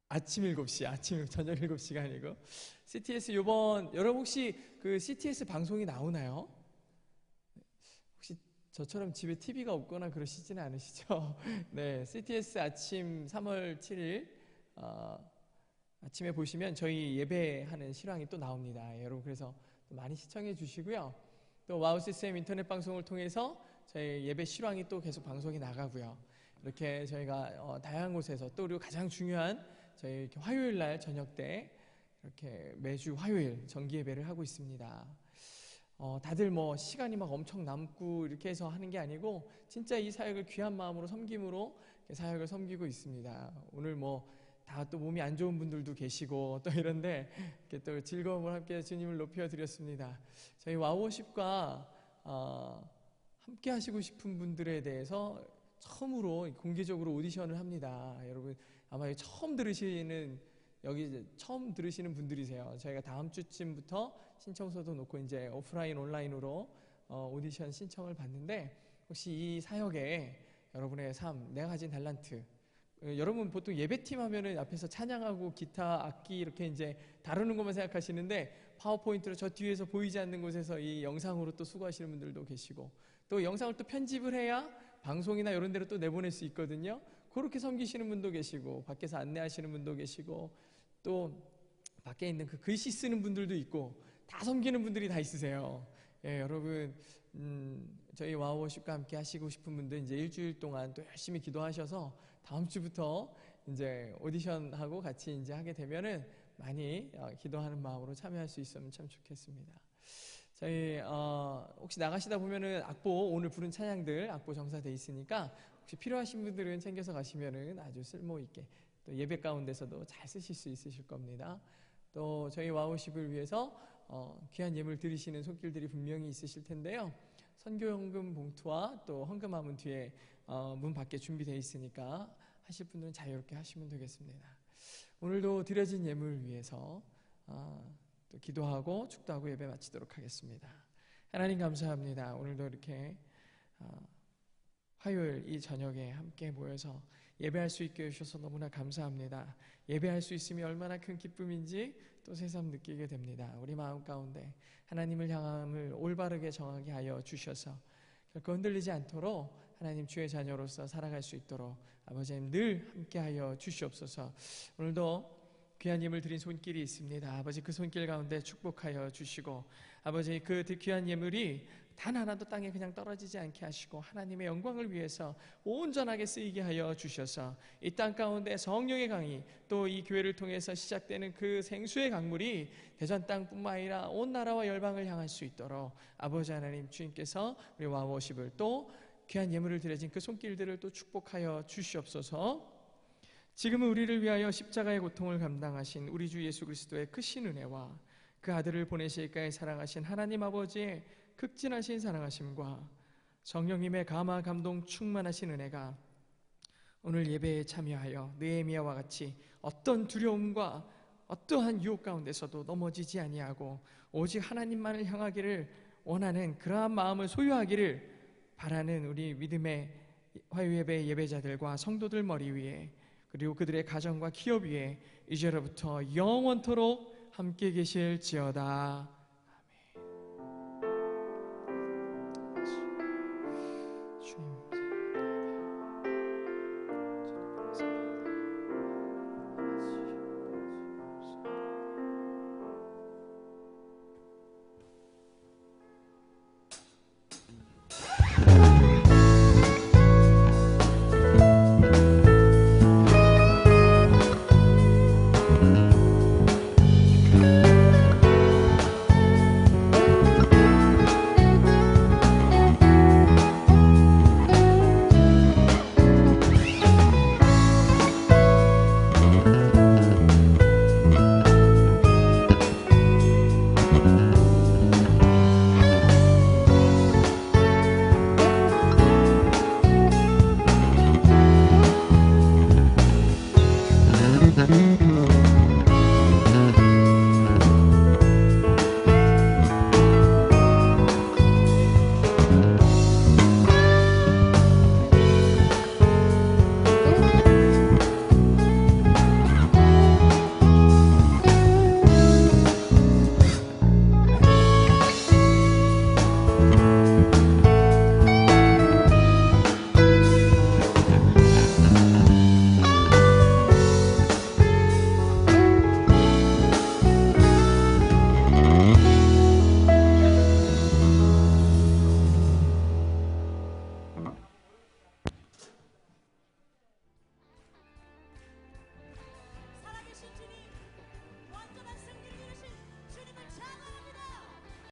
Speaker 3: 아침 7시 저녁 7시가 아니고 CTS 이번 여러분 혹시 그 CTS 방송이 나오나요? 혹시 저처럼 집에 TV가 없거나 그러시지는 않으시죠? 네, CTS 아침 3월 7일 아침에 보시면 저희 예배하는 실황이 또 나옵니다. 여러분 그래서 많이 시청해 주시고요. 또 와우CCM 인터넷 방송을 통해서 저희 예배 실황이 또 계속 방송이 나가고요. 이렇게 저희가 다양한 곳에서 또 그리고 가장 중요한 저희 이렇게 화요일 날 저녁 때 이렇게 매주 화요일 정기 예배를 하고 있습니다. 다들 뭐 시간이 막 엄청 남고 이렇게 해서 하는 게 아니고 진짜 이 사역을 귀한 마음으로 섬김으로 사역을 섬기고 있습니다. 오늘 뭐 다 또 몸이 안 좋은 분들도 계시고 또 이런데 이렇게 또 즐거움을 함께 주님을 높여 드렸습니다. 저희 와우워십과 함께 하시고 싶은 분들에 대해서 처음으로 공개적으로 오디션을 합니다. 여러분 아마 처음 들으시는 분들이세요. 저희가 다음 주쯤부터 신청서도 놓고 이제 오프라인 온라인으로 오디션 신청을 받는데 혹시 이 사역에 여러분의 삶, 내가 가진 달란트 여러분 보통 예배팀 하면은 앞에서 찬양하고 기타, 악기 이렇게 이제 다루는 것만 생각하시는데 파워포인트로 저 뒤에서 보이지 않는 곳에서 이 영상으로 또 수고하시는 분들도 계시고 또 영상을 또 편집을 해야 방송이나 이런 데로 또 내보낼 수 있거든요. 그렇게 섬기시는 분도 계시고 밖에서 안내하시는 분도 계시고 또 밖에 있는 그 글씨 쓰는 분들도 있고 다 섬기는 분들이 다 있으세요. 예, 여러분 저희 와우워십과 함께 하시고 싶은 분들 이제 일주일 동안 또 열심히 기도하셔서 다음 주부터 이제 오디션하고 같이 이제 하게 되면은 많이 기도하는 마음으로 참여할 수 있으면 참 좋겠습니다. 저희 혹시 나가시다 보면은 악보 오늘 부른 찬양들 악보 정사돼 있으니까 혹시 필요하신 분들은 챙겨서 가시면은 아주 쓸모 있게 또 예배 가운데서도 잘 쓰실 수 있으실 겁니다. 또 저희 와우십을 위해서 귀한 예물 드리시는 손길들이 분명히 있으실 텐데요. 선교헌금 봉투와 또 헌금함은 뒤에 문 밖에 준비되어 있으니까 하실 분들은 자유롭게 하시면 되겠습니다. 오늘도 드려진 예물 위해서 또 기도하고 축도하고 예배 마치도록 하겠습니다. 하나님 감사합니다. 오늘도 이렇게 화요일 이 저녁에 함께 모여서 예배할 수 있게 해주셔서 너무나 감사합니다. 예배할 수 있음이 얼마나 큰 기쁨인지 또 새삼 느끼게 됩니다. 우리 마음 가운데 하나님을 향함을 올바르게 정하게 하여 주셔서 결코 흔들리지 않도록 하나님 주의 자녀로서 살아갈 수 있도록 아버지님 늘 함께하여 주시옵소서. 오늘도 귀한 예물 드린 손길이 있습니다. 아버지 그 손길 가운데 축복하여 주시고 아버지 그 귀한 예물이 단 하나도 땅에 그냥 떨어지지 않게 하시고 하나님의 영광을 위해서 온전하게 쓰이게 하여 주셔서 이 땅 가운데 성령의 강이 또 이 교회를 통해서 시작되는 그 생수의 강물이 대전 땅뿐만 아니라 온 나라와 열방을 향할 수 있도록 아버지 하나님 주님께서 우리 와워십을 또 귀한 예물을 드려진 그 손길들을 또 축복하여 주시옵소서. 지금은 우리를 위하여 십자가의 고통을 감당하신 우리 주 예수 그리스도의 크신 은혜와 그 아들을 보내실까에 사랑하신 하나님 아버지의 극진하신 사랑하심과 성령님의 감화 감동 충만하신 은혜가 오늘 예배에 참여하여 느헤미야와 같이 어떤 두려움과 어떠한 유혹 가운데서도 넘어지지 아니하고 오직 하나님만을 향하기를 원하는 그러한 마음을 소유하기를 바라는 우리 믿음의 화요예배 예배자들과 성도들 머리 위에 그리고 그들의 가정과 기업 위에 이제로부터 영원토록 함께 계실지어다.